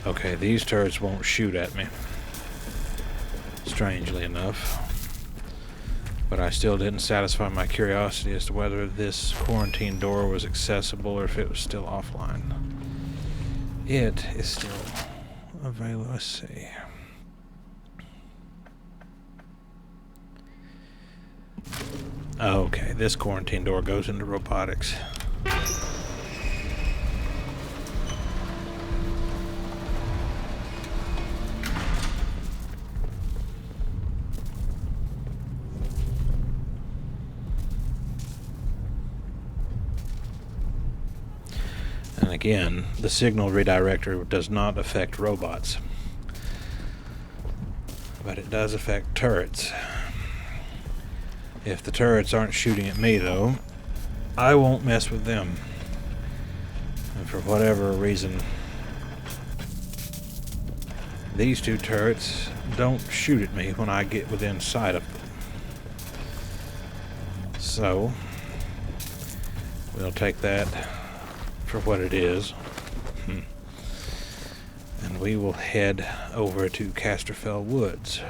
Okay, these turrets won't shoot at me, strangely enough. But I still didn't satisfy my curiosity as to whether this quarantine door was accessible or if it was still offline. It is still available. Let's see. Okay, this quarantine door goes into robotics. And again, the signal redirector does not affect robots, but it does affect turrets. If the turrets aren't shooting at me, though, I won't mess with them. And for whatever reason, these two turrets don't shoot at me when I get within sight of them. So, we'll take that for what it is. And we will head over to Casterfell Woods.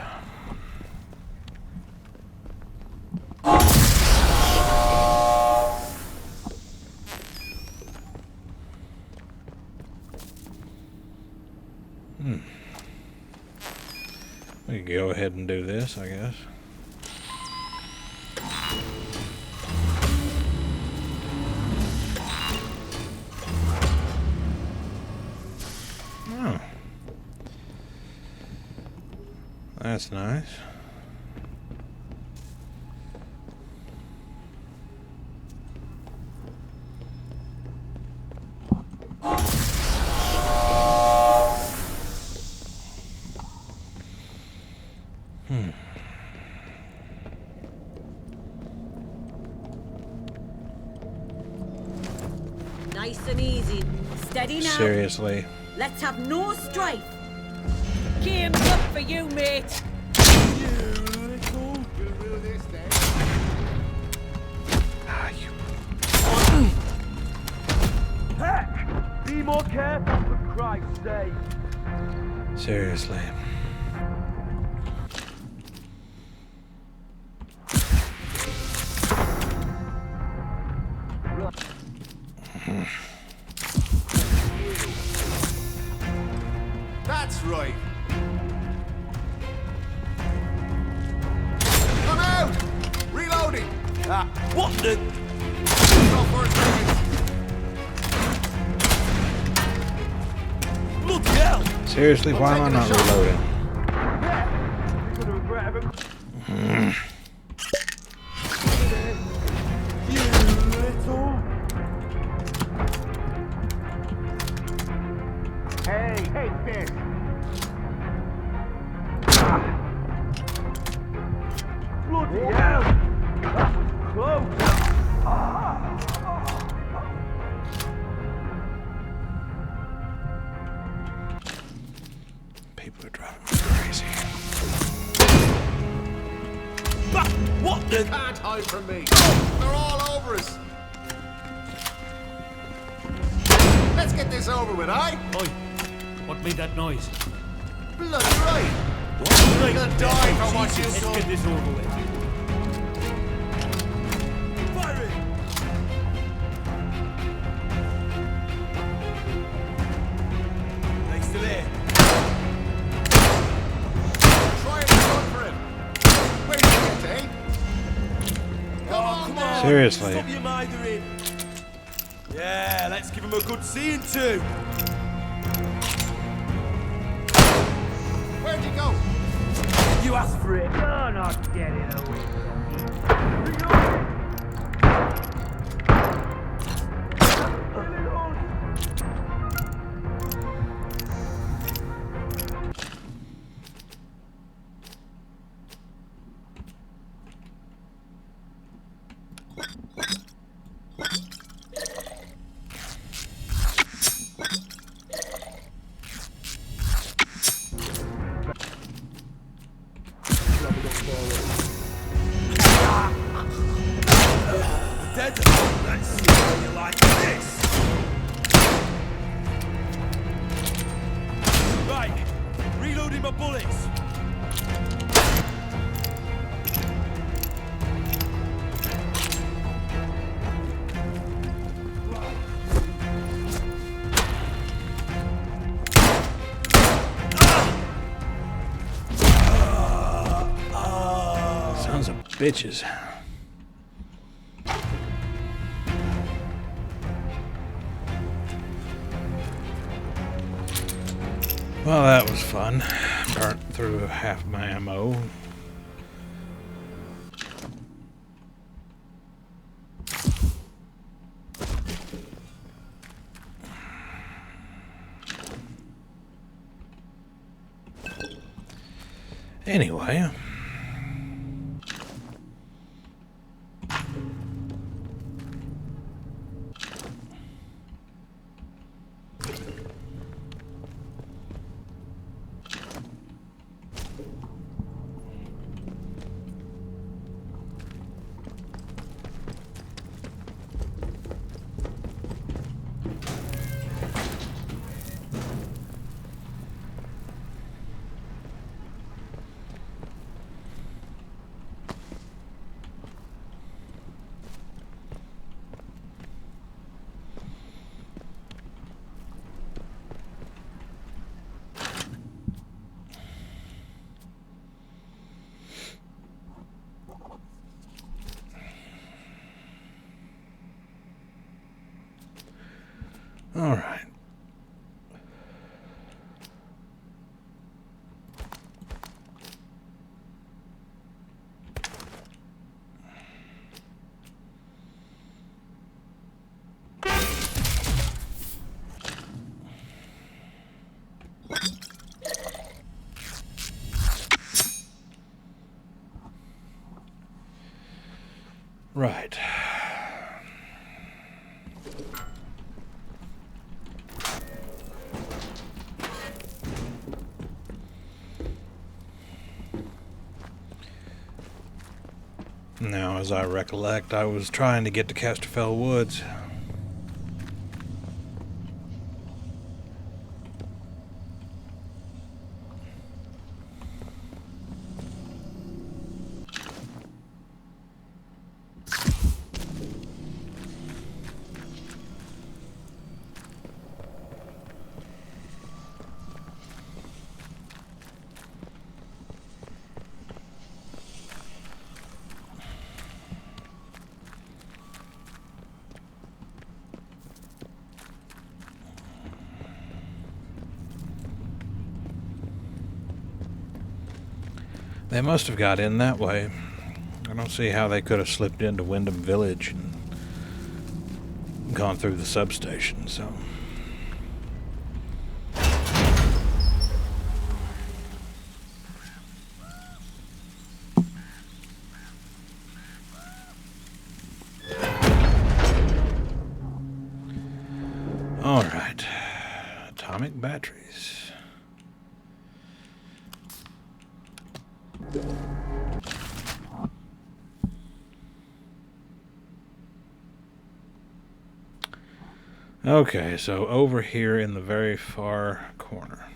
We can go ahead and do this, I guess. Oh. That's nice. Nice and easy. Steady now. Seriously. Let's have no strife. Game's up for you, mate. Heck! Be more careful, for Christ's sake. Seriously. That's right. Come out! Reloading! What the? Go first, please. Bloody hell! Seriously, why am I not reloading? You're gonna regret having... You little... Hey, take this! What You the? can't hide from me. They're all over us. Let's get this over with, eh? Oi, what made that noise? Bloody right. Right, You'll die for what you let's saw. get this over with. Fire it! They still here? Try and run for him. Where did you get, eh? Come on, then. Seriously. Stop your mithering. Yeah, let's give him a good seeing to. Where'd you go? You asked for it. You're not getting away Dead. Let's see how you like this. Right, reloading my bullets. Sons of bitches. Well, that was fun. Burnt through half my ammo. Anyway. All right. Right. Now, as I recollect, I was trying to get to Casterfell Woods. They must have got in that way. I don't see how they could have slipped into Wyndham Village and gone through the substation, so... All right. Atomic batteries. Okay, so over here in the very far corner.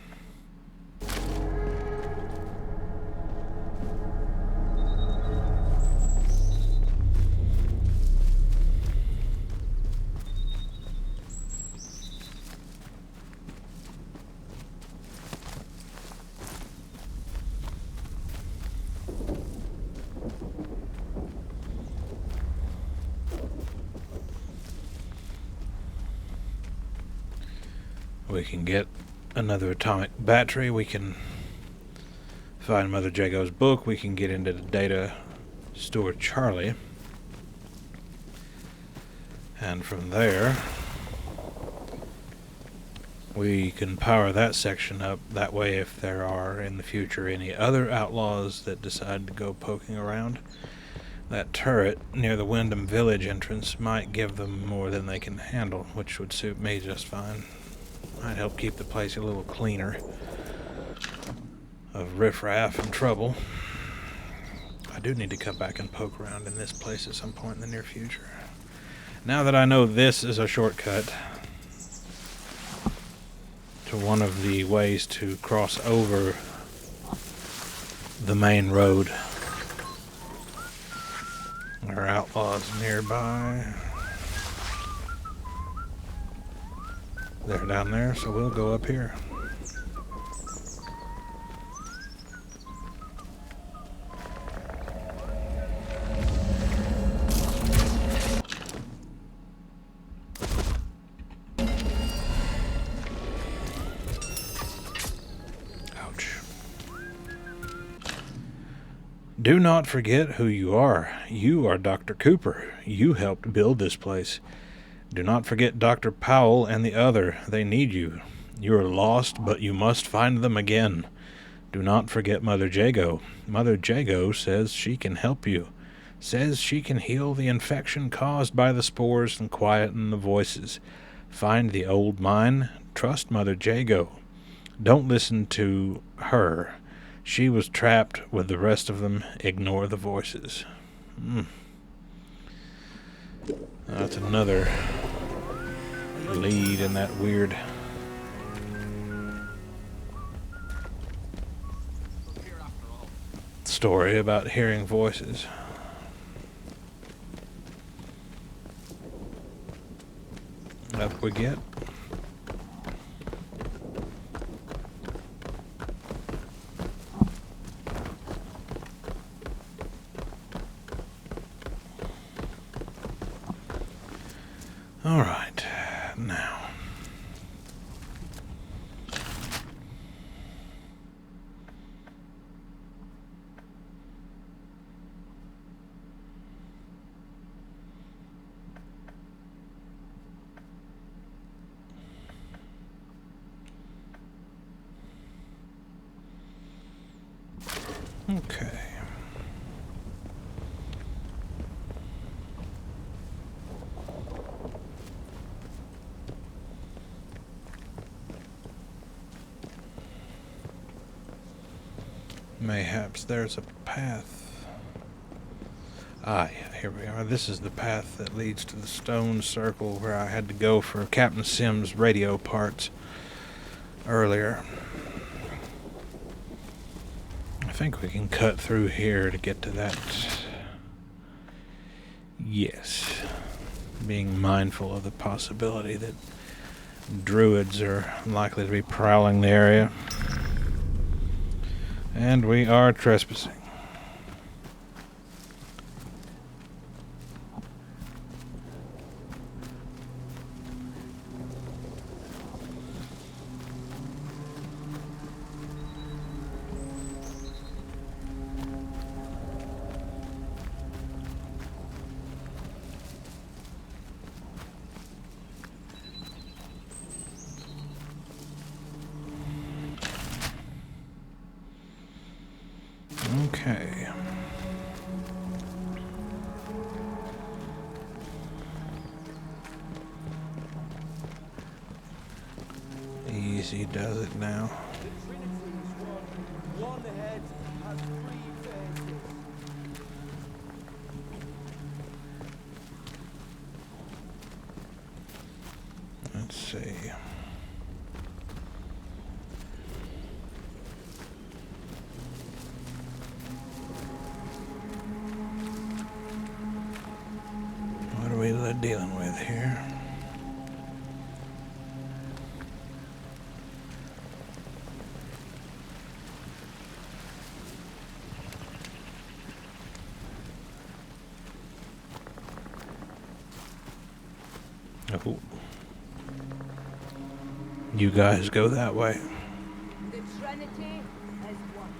We can get another atomic battery. We can find Mother Jago's book. We can get into the data store Charlie. And from there, we can power that section up. That way, if there are in the future any other outlaws that decide to go poking around, that turret near the Wyndham Village entrance might give them more than they can handle, which would suit me just fine. Might help keep the place a little cleaner of riffraff and trouble. I do need to come back and poke around in this place at some point in the near future. Now that I know this is a shortcut to one of the ways to cross over the main road. There are outlaws nearby. They're down there, so we'll go up here. Ouch. Do not forget who you are. You are Dr. Cooper. You helped build this place. Do not forget Dr. Powell and the other. They need you. You are lost, but you must find them again. Do not forget Mother Jago. Mother Jago says she can help you. Says she can heal the infection caused by the spores and quieten the voices. Find the old mine. Trust Mother Jago. Don't listen to her. She was trapped with the rest of them. Ignore the voices. That's another lead in that weird story about hearing voices. Up we get. All right, now. Okay. Mayhaps there's a path. Ah, yeah, here we are. This is the path that leads to the stone circle where I had to go for Captain Sims' radio parts earlier. I think we can cut through here to get to that. Yes. Being mindful of the possibility that druids are likely to be prowling the area. And we are trespassing. Okay. Easy does it now. see. What are we dealing with here? Oh. You guys go that way. The Trinity is one.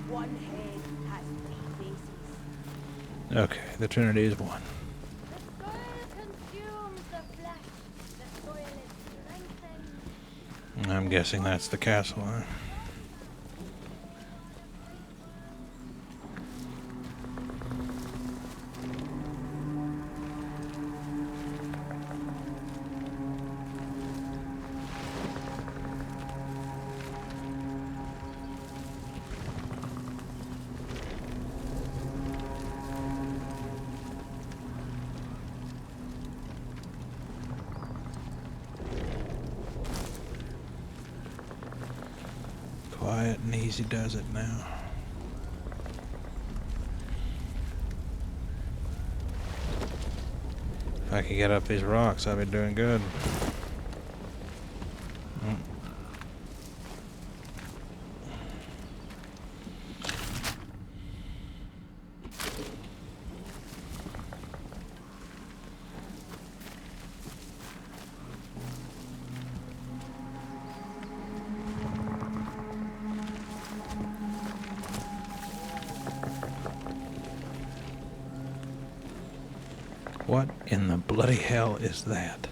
One head has 3 faces. Okay, the Trinity is one. The soil consumes the flesh. The soil is strengthened. I'm guessing that's the castle, huh? Quiet and easy does it now. If I could get up these rocks, I'd be doing good. What in the bloody hell is that?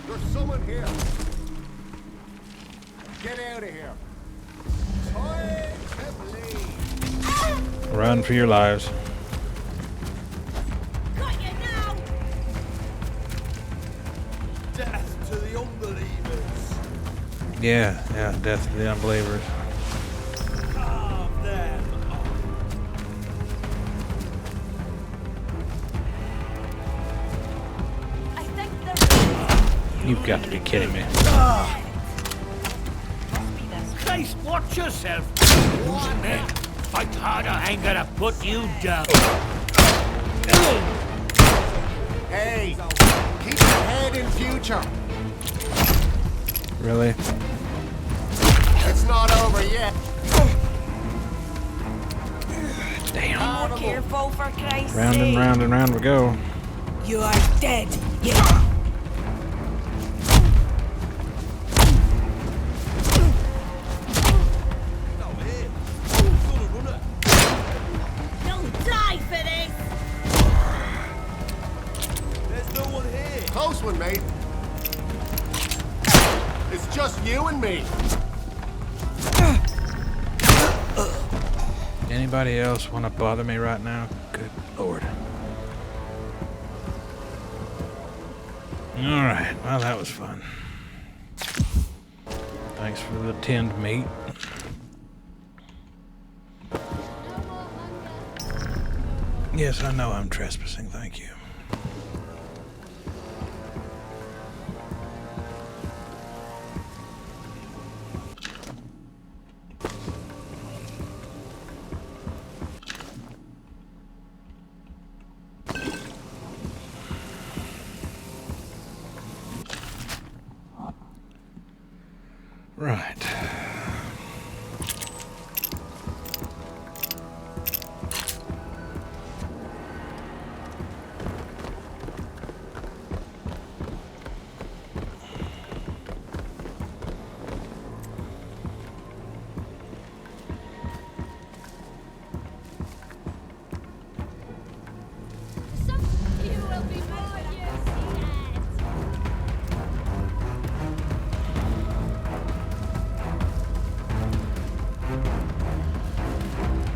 There's someone here. Get out of here. Time to leave. Run for your lives. Got you now! Death to the unbelievers. Yeah, death to the unbelievers. Carve them. I think they're... You've got to be kidding me. Christ, watch yourself. Losing men. Fight harder, I ain't gonna put you down. Hey, keep your head in future. Really? It's not over yet. Damn. More careful, for Christ's Round and sake. round and round we go. You are dead. Yeah. You'll die for this. There's no one here. Close one, mate. It's just you and me. Anybody else want to bother me right now? Good Lord. Alright, well that was fun. Thanks for the tinned meat. Yes, I know I'm trespassing, thank you. Right. Some you will be more years yet.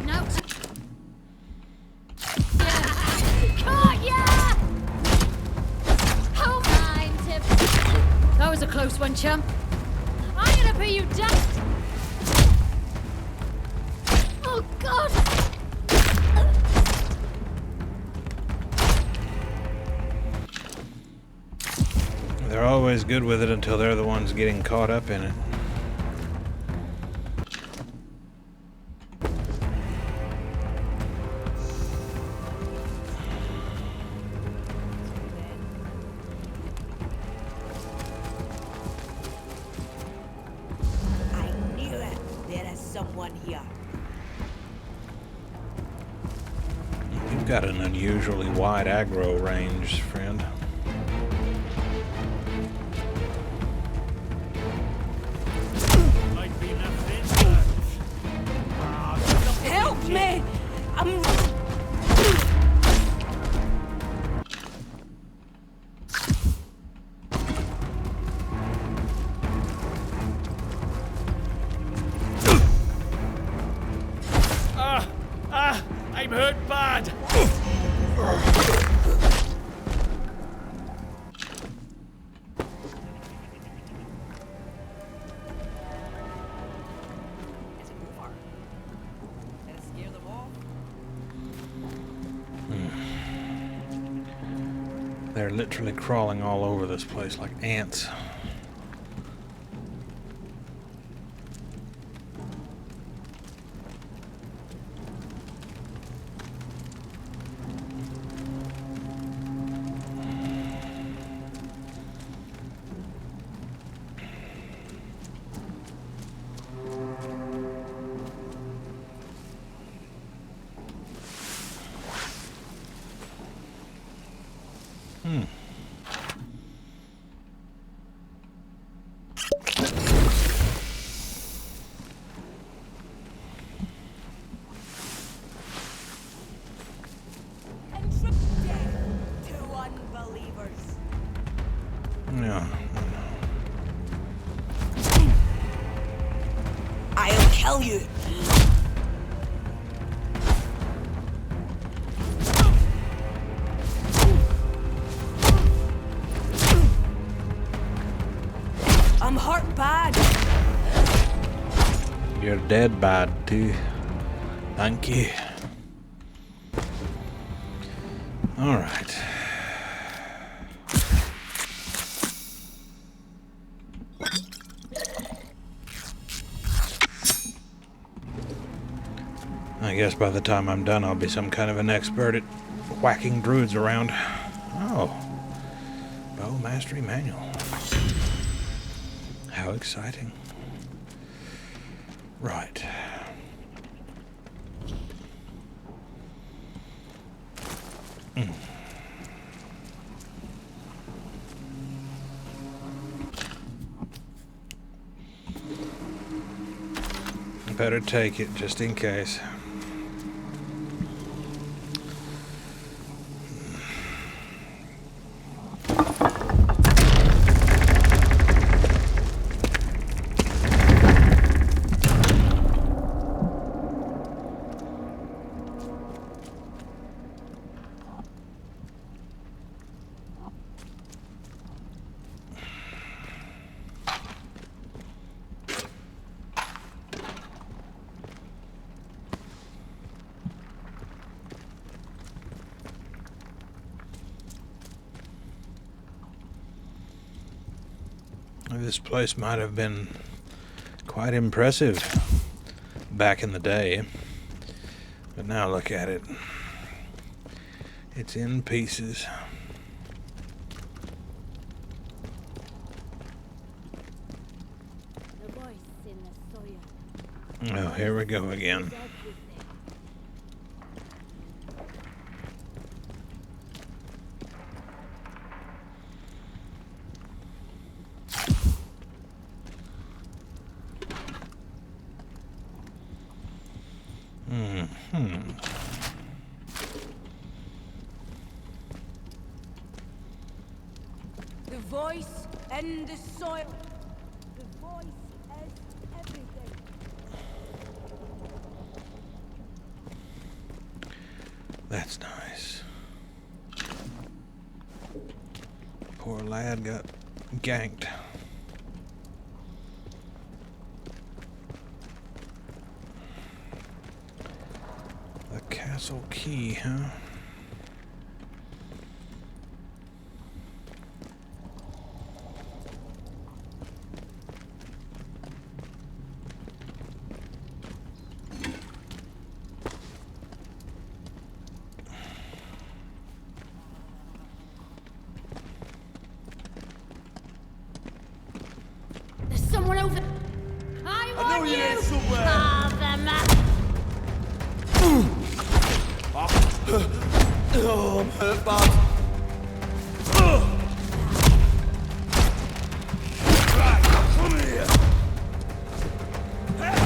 No. Caught ya! Home line tip. That was a close one, chum. I'm gonna put you down. God! They're always good with it until they're the ones getting caught up in it. I knew it. There is someone here. You've got an unusually wide aggro range, friend. Might be nothing. Help me! I'm... I'm hurt bad. Is it over? Did it scare them off? They're literally crawling all over this place like ants. Two unbelievers. Yeah. I'll kill you. I'm hurt bad. You're dead bad too. Thank you. All right. I guess by the time I'm done, I'll be some kind of an expert at whacking druids around. Oh. Bow Mastery Manual. How exciting. Right. Better take it just in case. This place might have been quite impressive back in the day, but now look at it. It's in pieces. The voice in the soil. Oh, here we go again. The voice in the soil. The voice is everything. That's nice. Poor lad got ganked. Castle key, huh? There's someone over. I I know want you're you. there somewhere. Carve them up. Oh, I'm hurt bad. Right, come here. Hey,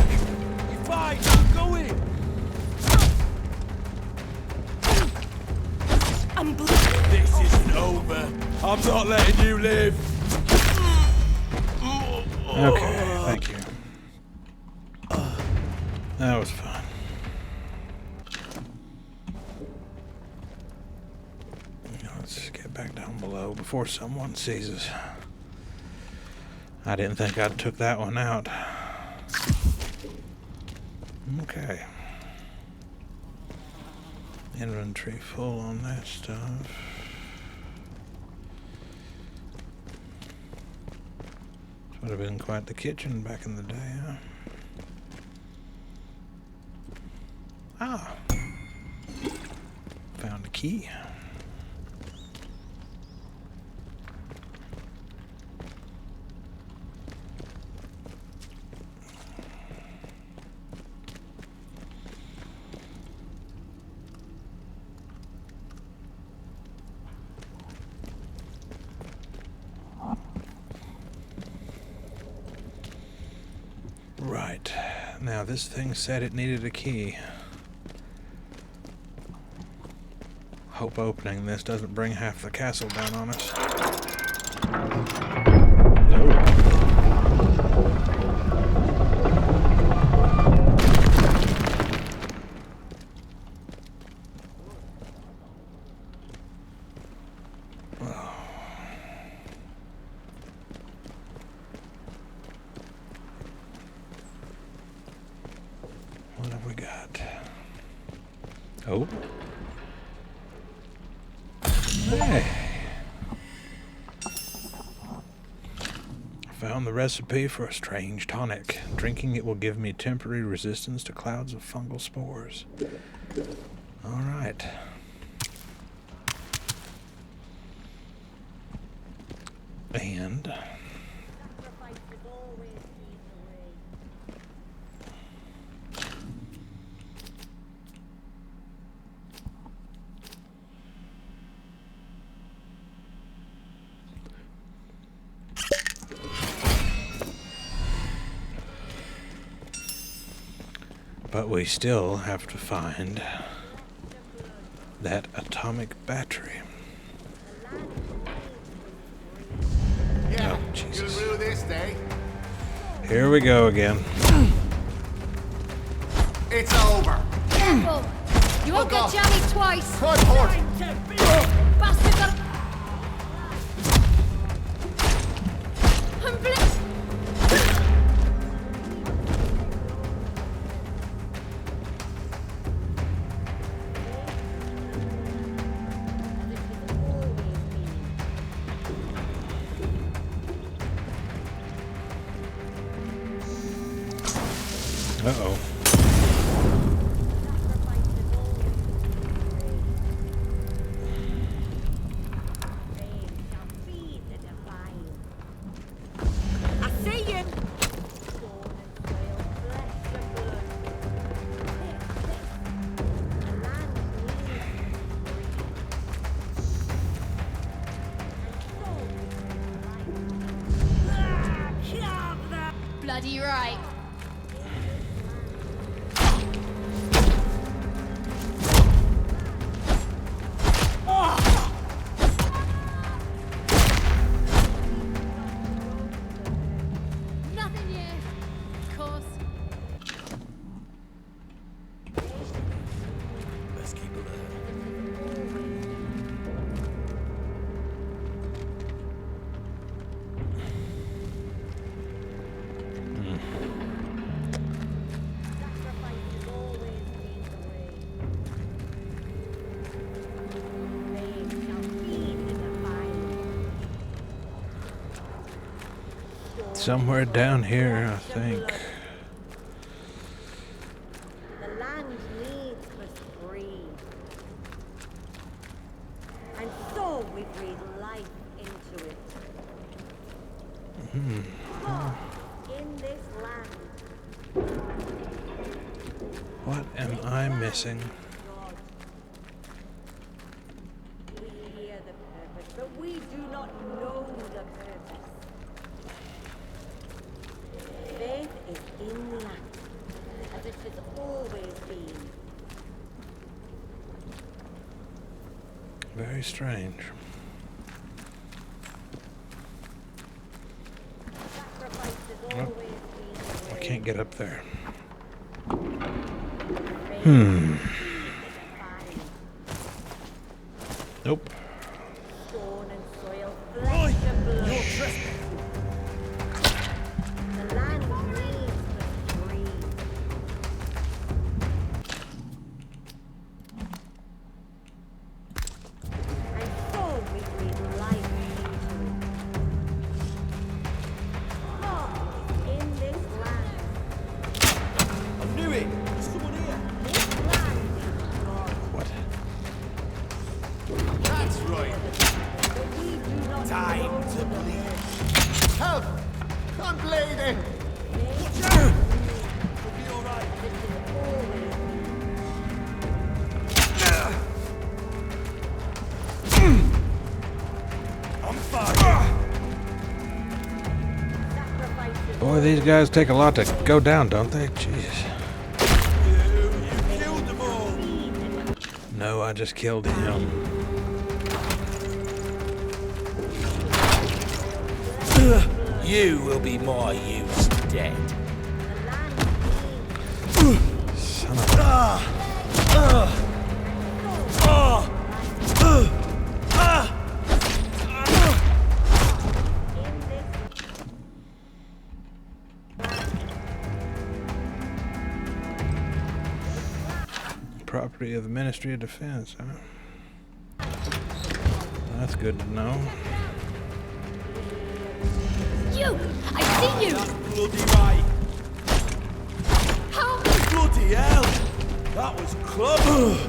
you're fine, I'm going. I'm bleeding. This isn't over. I'm not letting you live. Okay, thank you. That was fun. Let's get back down below before someone sees us. I didn't think I took that one out. Okay. Inventory full on that stuff. Would have been quite the kitchen back in the day, huh? Ah! Found a key. Right. Now this thing said it needed a key. Hope opening this doesn't bring half the castle down on us. What have we got? Oh. Hey. Found the recipe for a strange tonic. Drinking it will give me temporary resistance to clouds of fungal spores. All right. And but we still have to find that atomic battery. Yeah, Oh, Jesus. you'll rue this day. Here we go again. It's over. Careful. You won't Fuck get off. jammy twice. Good horse. Bastard got... I'm blitzed. Uh-oh. I see you. Bloody right. Nothing here. Of course. Let's keep it there. Somewhere down here, I think. The land needs us free. And so we breathe life into it. God, in this land. What am I missing? God. We hear the purpose, but we do not know the purpose. Faith is in the act, as it has always been. Very strange. Sacrifice has Nope. always been the I way. can't get up there. Faith Nope. stone and soil, flesh and blood. The land needs us free. And so we breathe life into it. God is in this land. I knew it! There's someone here! This land is God. What? That's right. But we do not Time know to the bleed. Help! I'm bleeding! purpose. You'll be alright. This is always I'm fine. sacrifices. Boy, these guys take a lot to go down, don't they? Jeez. You killed them all. No, I just killed him. You will be more use dead. Son of a... Property of the Ministry of Defense, huh? That's good to know. You! I see you! Bloody right. Help! Bloody hell! That was close.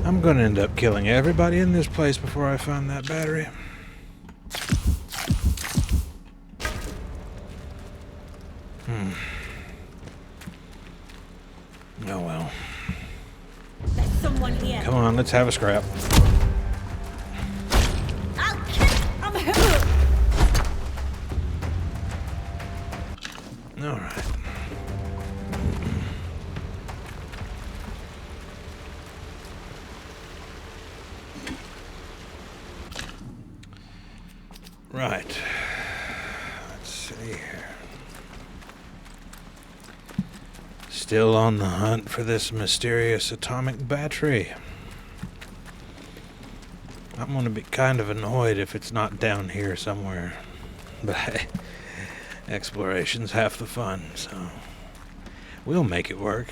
I'm gonna end up killing everybody in this place before I find that battery. Oh well. There's someone here. Come on, let's have a scrap. I'll kill. I'm hurt. All right. Right. Let's see here. Still on the hunt for this mysterious atomic battery. I'm gonna be kind of annoyed if it's not down here somewhere. But hey, exploration's half the fun, so we'll make it work.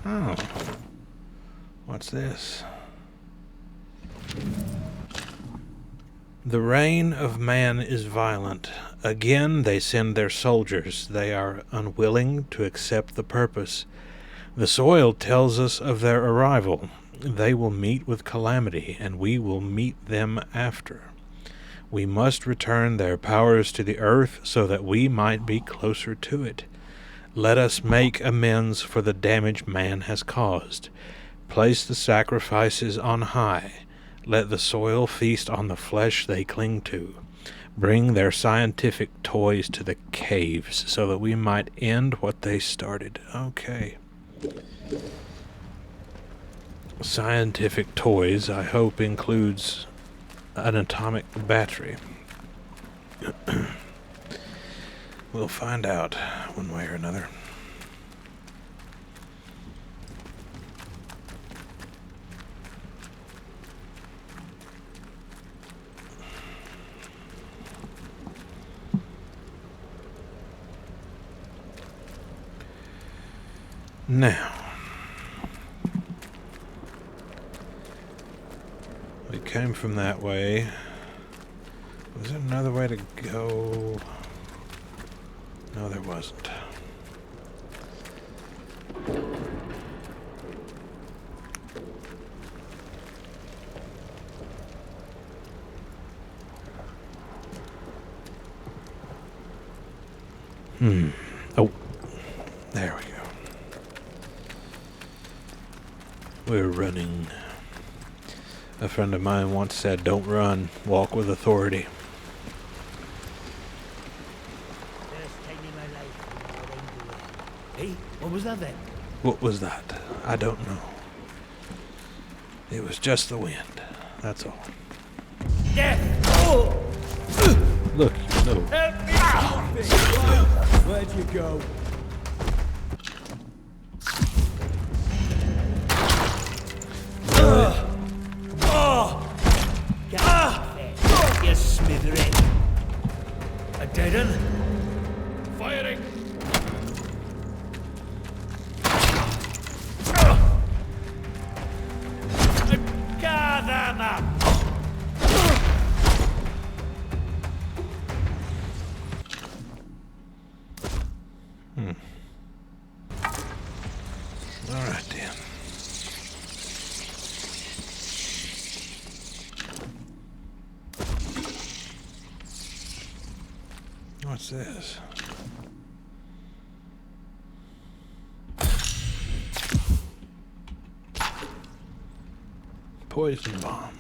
Oh. What's this? The reign of man is violent. Again they send their soldiers. They are unwilling to accept the purpose. The soil tells us of their arrival. They will meet with calamity, and we will meet them after. We must return their powers to the earth so that we might be closer to it. Let us make amends for the damage man has caused. Place the sacrifices on high. Let the soil feast on the flesh they cling to. Bring their scientific toys to the caves so that we might end what they started. Okay. Scientific toys, I hope, includes an atomic battery. We'll find out one way or another. Now, came from that way. Was there another way to go? No, there wasn't. Oh, there we go. We're running. A friend of mine once said, "Don't run, walk with authority." First time in my life. Hey, what was that then? What was that? I don't know. It was just the wind. That's all. Death! Oh! Look, no. Help me! Where'd you go? You smither it. A dead un? Firing! Gather them up! Alright then. What's this? Poison bomb.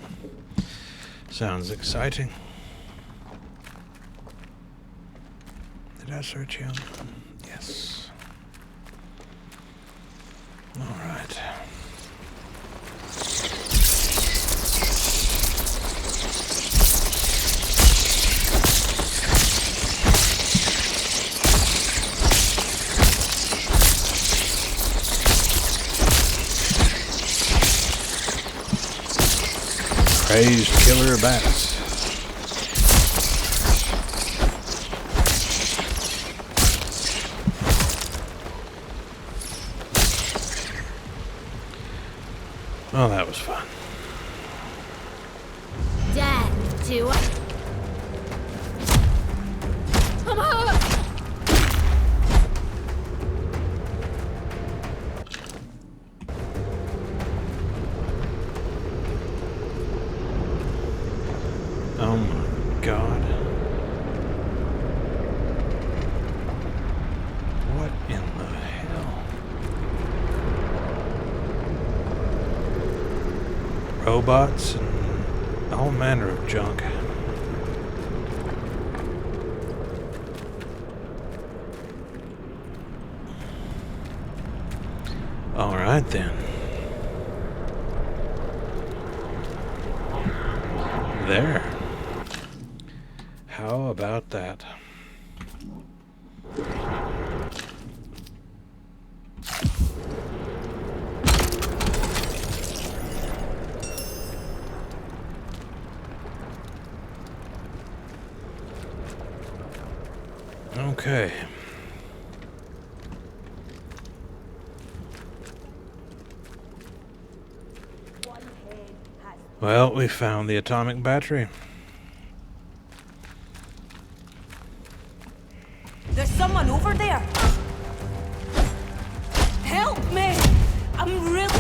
Sounds exciting. Did I search him? Yes. All right. Crazed killer bats. Oh, that was fun. Death to us. Come on! Oh my God. What in the hell? Robots and all manner of junk. All right then. There. How about that? Okay. Well, we found the atomic battery. There's someone over there. Help me! I'm really...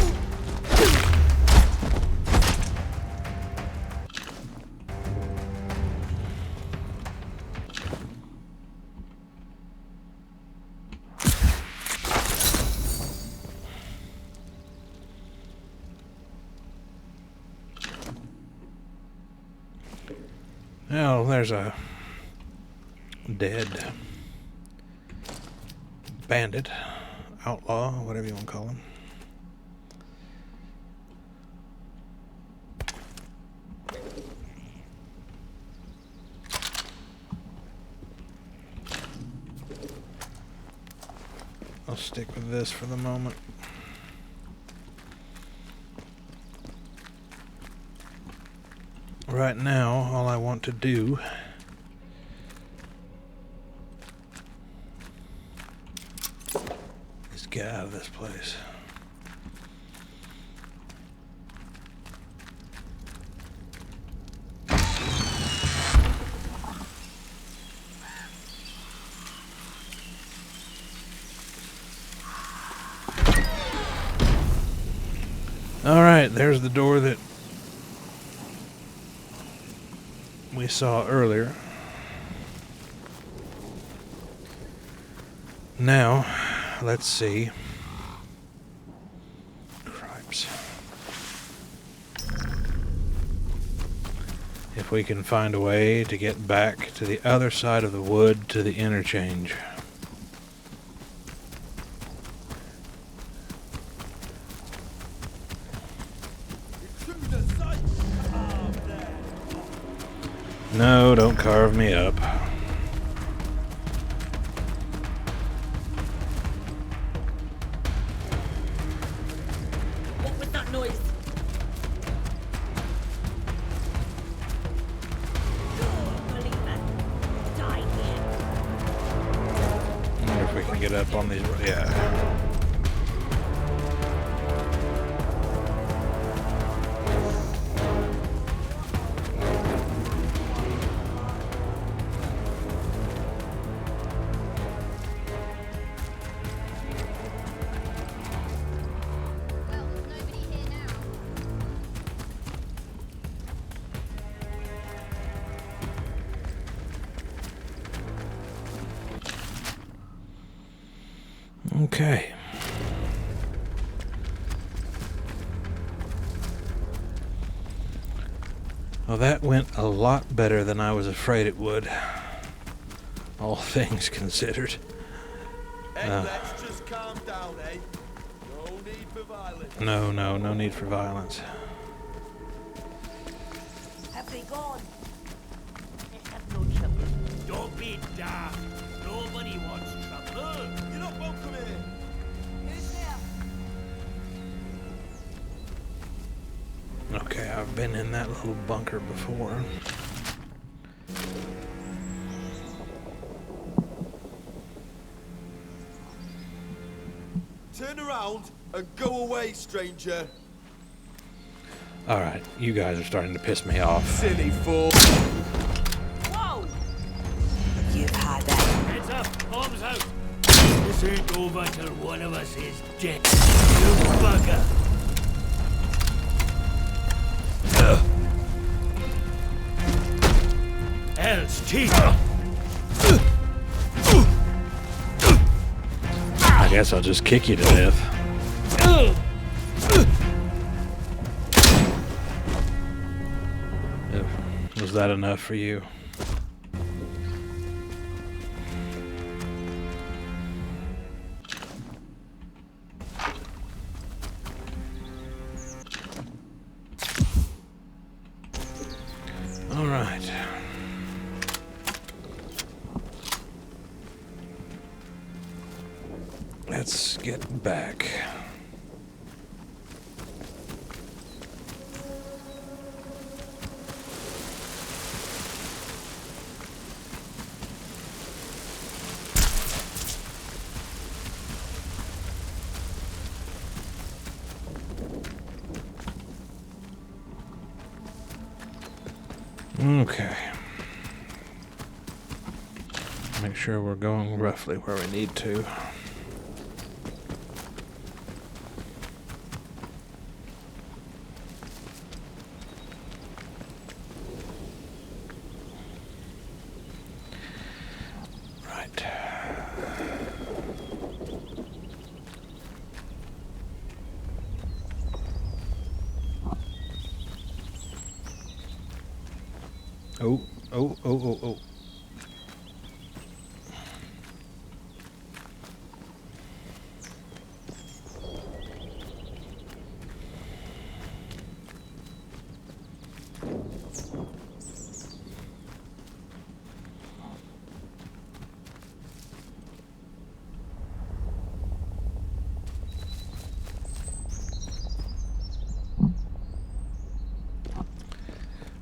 Well, there's a dead bandit, outlaw, whatever you want to call him. I'll stick with this for the moment. Right now, all I want to do is get out of this place. Alright, there's the door that we saw earlier. Now, let's see. Cripes. If we can find a way to get back to the other side of the wood to the interchange. No, don't carve me up. What was that noise? I wonder if we can get up on these. Yeah. Okay. Well, that went a lot better than I was afraid it would. All things considered. Hey, let's just calm down, eh? No need for violence. No need for violence. Have they gone? Let's have no trouble. Don't be daft. Nobody wants trouble. You're not welcome here. Who's there? Okay, I've been in that little bunker before. Turn around and go away, stranger. Alright, you guys are starting to piss me off. Silly fool. Whoa! You've had it. Heads up. Bombs out. This ain't over till one of us is dead. You bugger. Hell's teeth. I guess I'll just kick you to death. Was that enough for you? All right. Let's get back. Okay. Make sure we're going roughly where we need to. Right. Oh.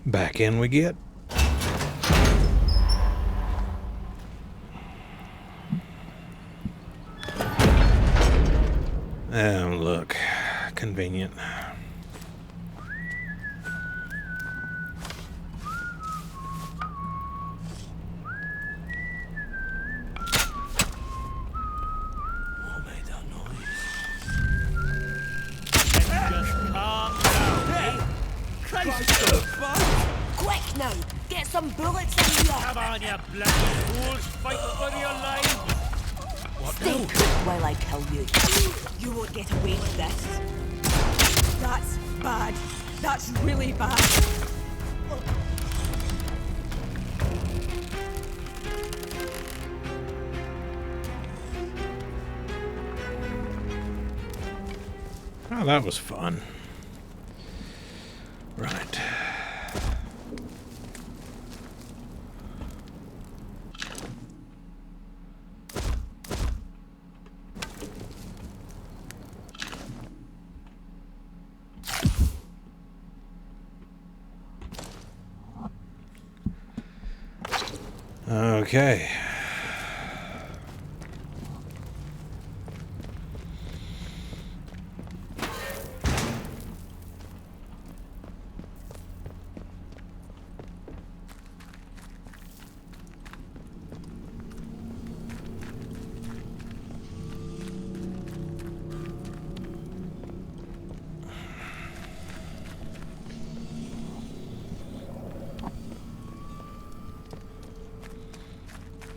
Back in we get. Look, convenient. Just calm Quick now! Get some bullets in here! Come on, you bloody fools! Fight for your lives! Stay put while I kill you. You won't get away with this. That's bad. That's really bad. Oh, that was fun. Right. Okay.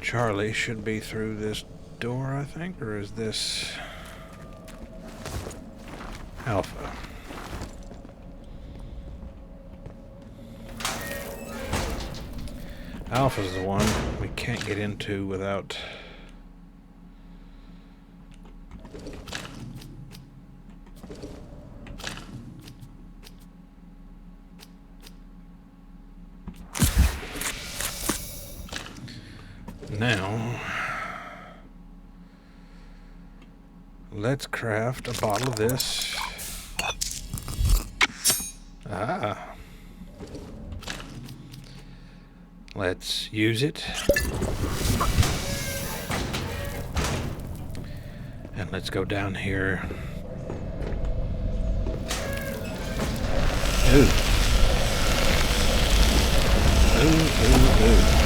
Charlie should be through this door, I think, or is this Alpha? Alpha's the one we can't get into without now. Let's craft a bottle of this. Ah. Let's use it. And let's go down here. Ooh. Ooh.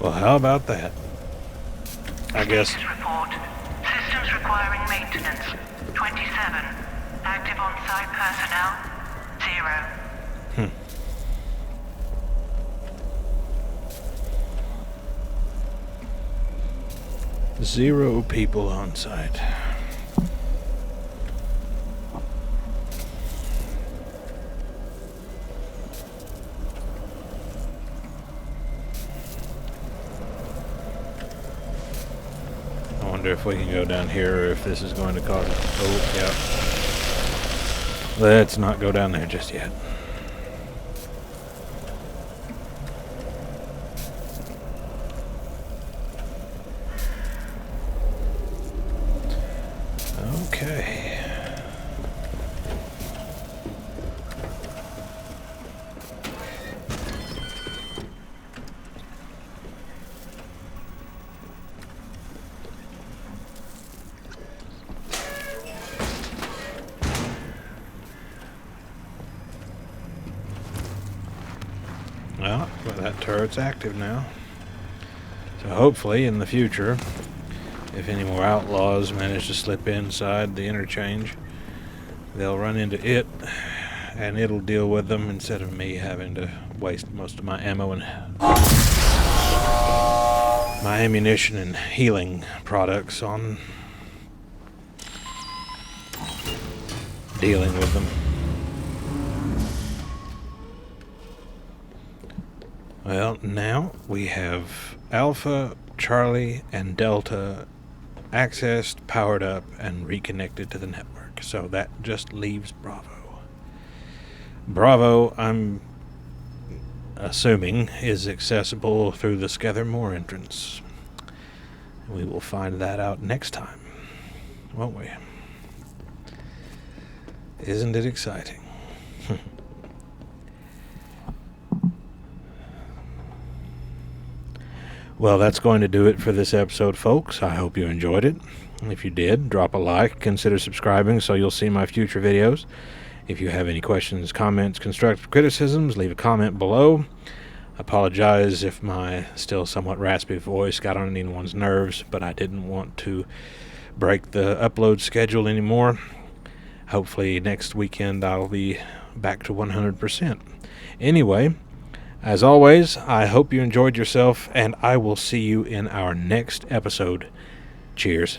Well, how about that? I guess. Report. Systems requiring maintenance. 27. Active on-site personnel. 0. 0 people on site. I wonder if we can go down here or if this is going to cause it. Oh, yeah. Let's not go down there just yet. Okay. Well, that turret's active now. So hopefully in the future, if any more outlaws manage to slip inside the interchange, they'll run into it and it'll deal with them instead of me having to waste most of my ammo and my ammunition and healing products on dealing with them. Well, now we have Alpha, Charlie, and Delta accessed, powered up, and reconnected to the network. So that just leaves Bravo. Bravo, I'm assuming, is accessible through the Skethermore entrance. We will find that out next time won't we? Isn't it exciting? Well, that's going to do it for this episode, folks. I hope you enjoyed it. If you did, drop a like, consider subscribing so you'll see my future videos. If you have any questions, comments, constructive criticisms, leave a comment below. Apologize if my still somewhat raspy voice got on anyone's nerves, but I didn't want to break the upload schedule anymore. Hopefully next weekend I'll be back to 100%. Anyway, as always, I hope you enjoyed yourself, and I will see you in our next episode. Cheers.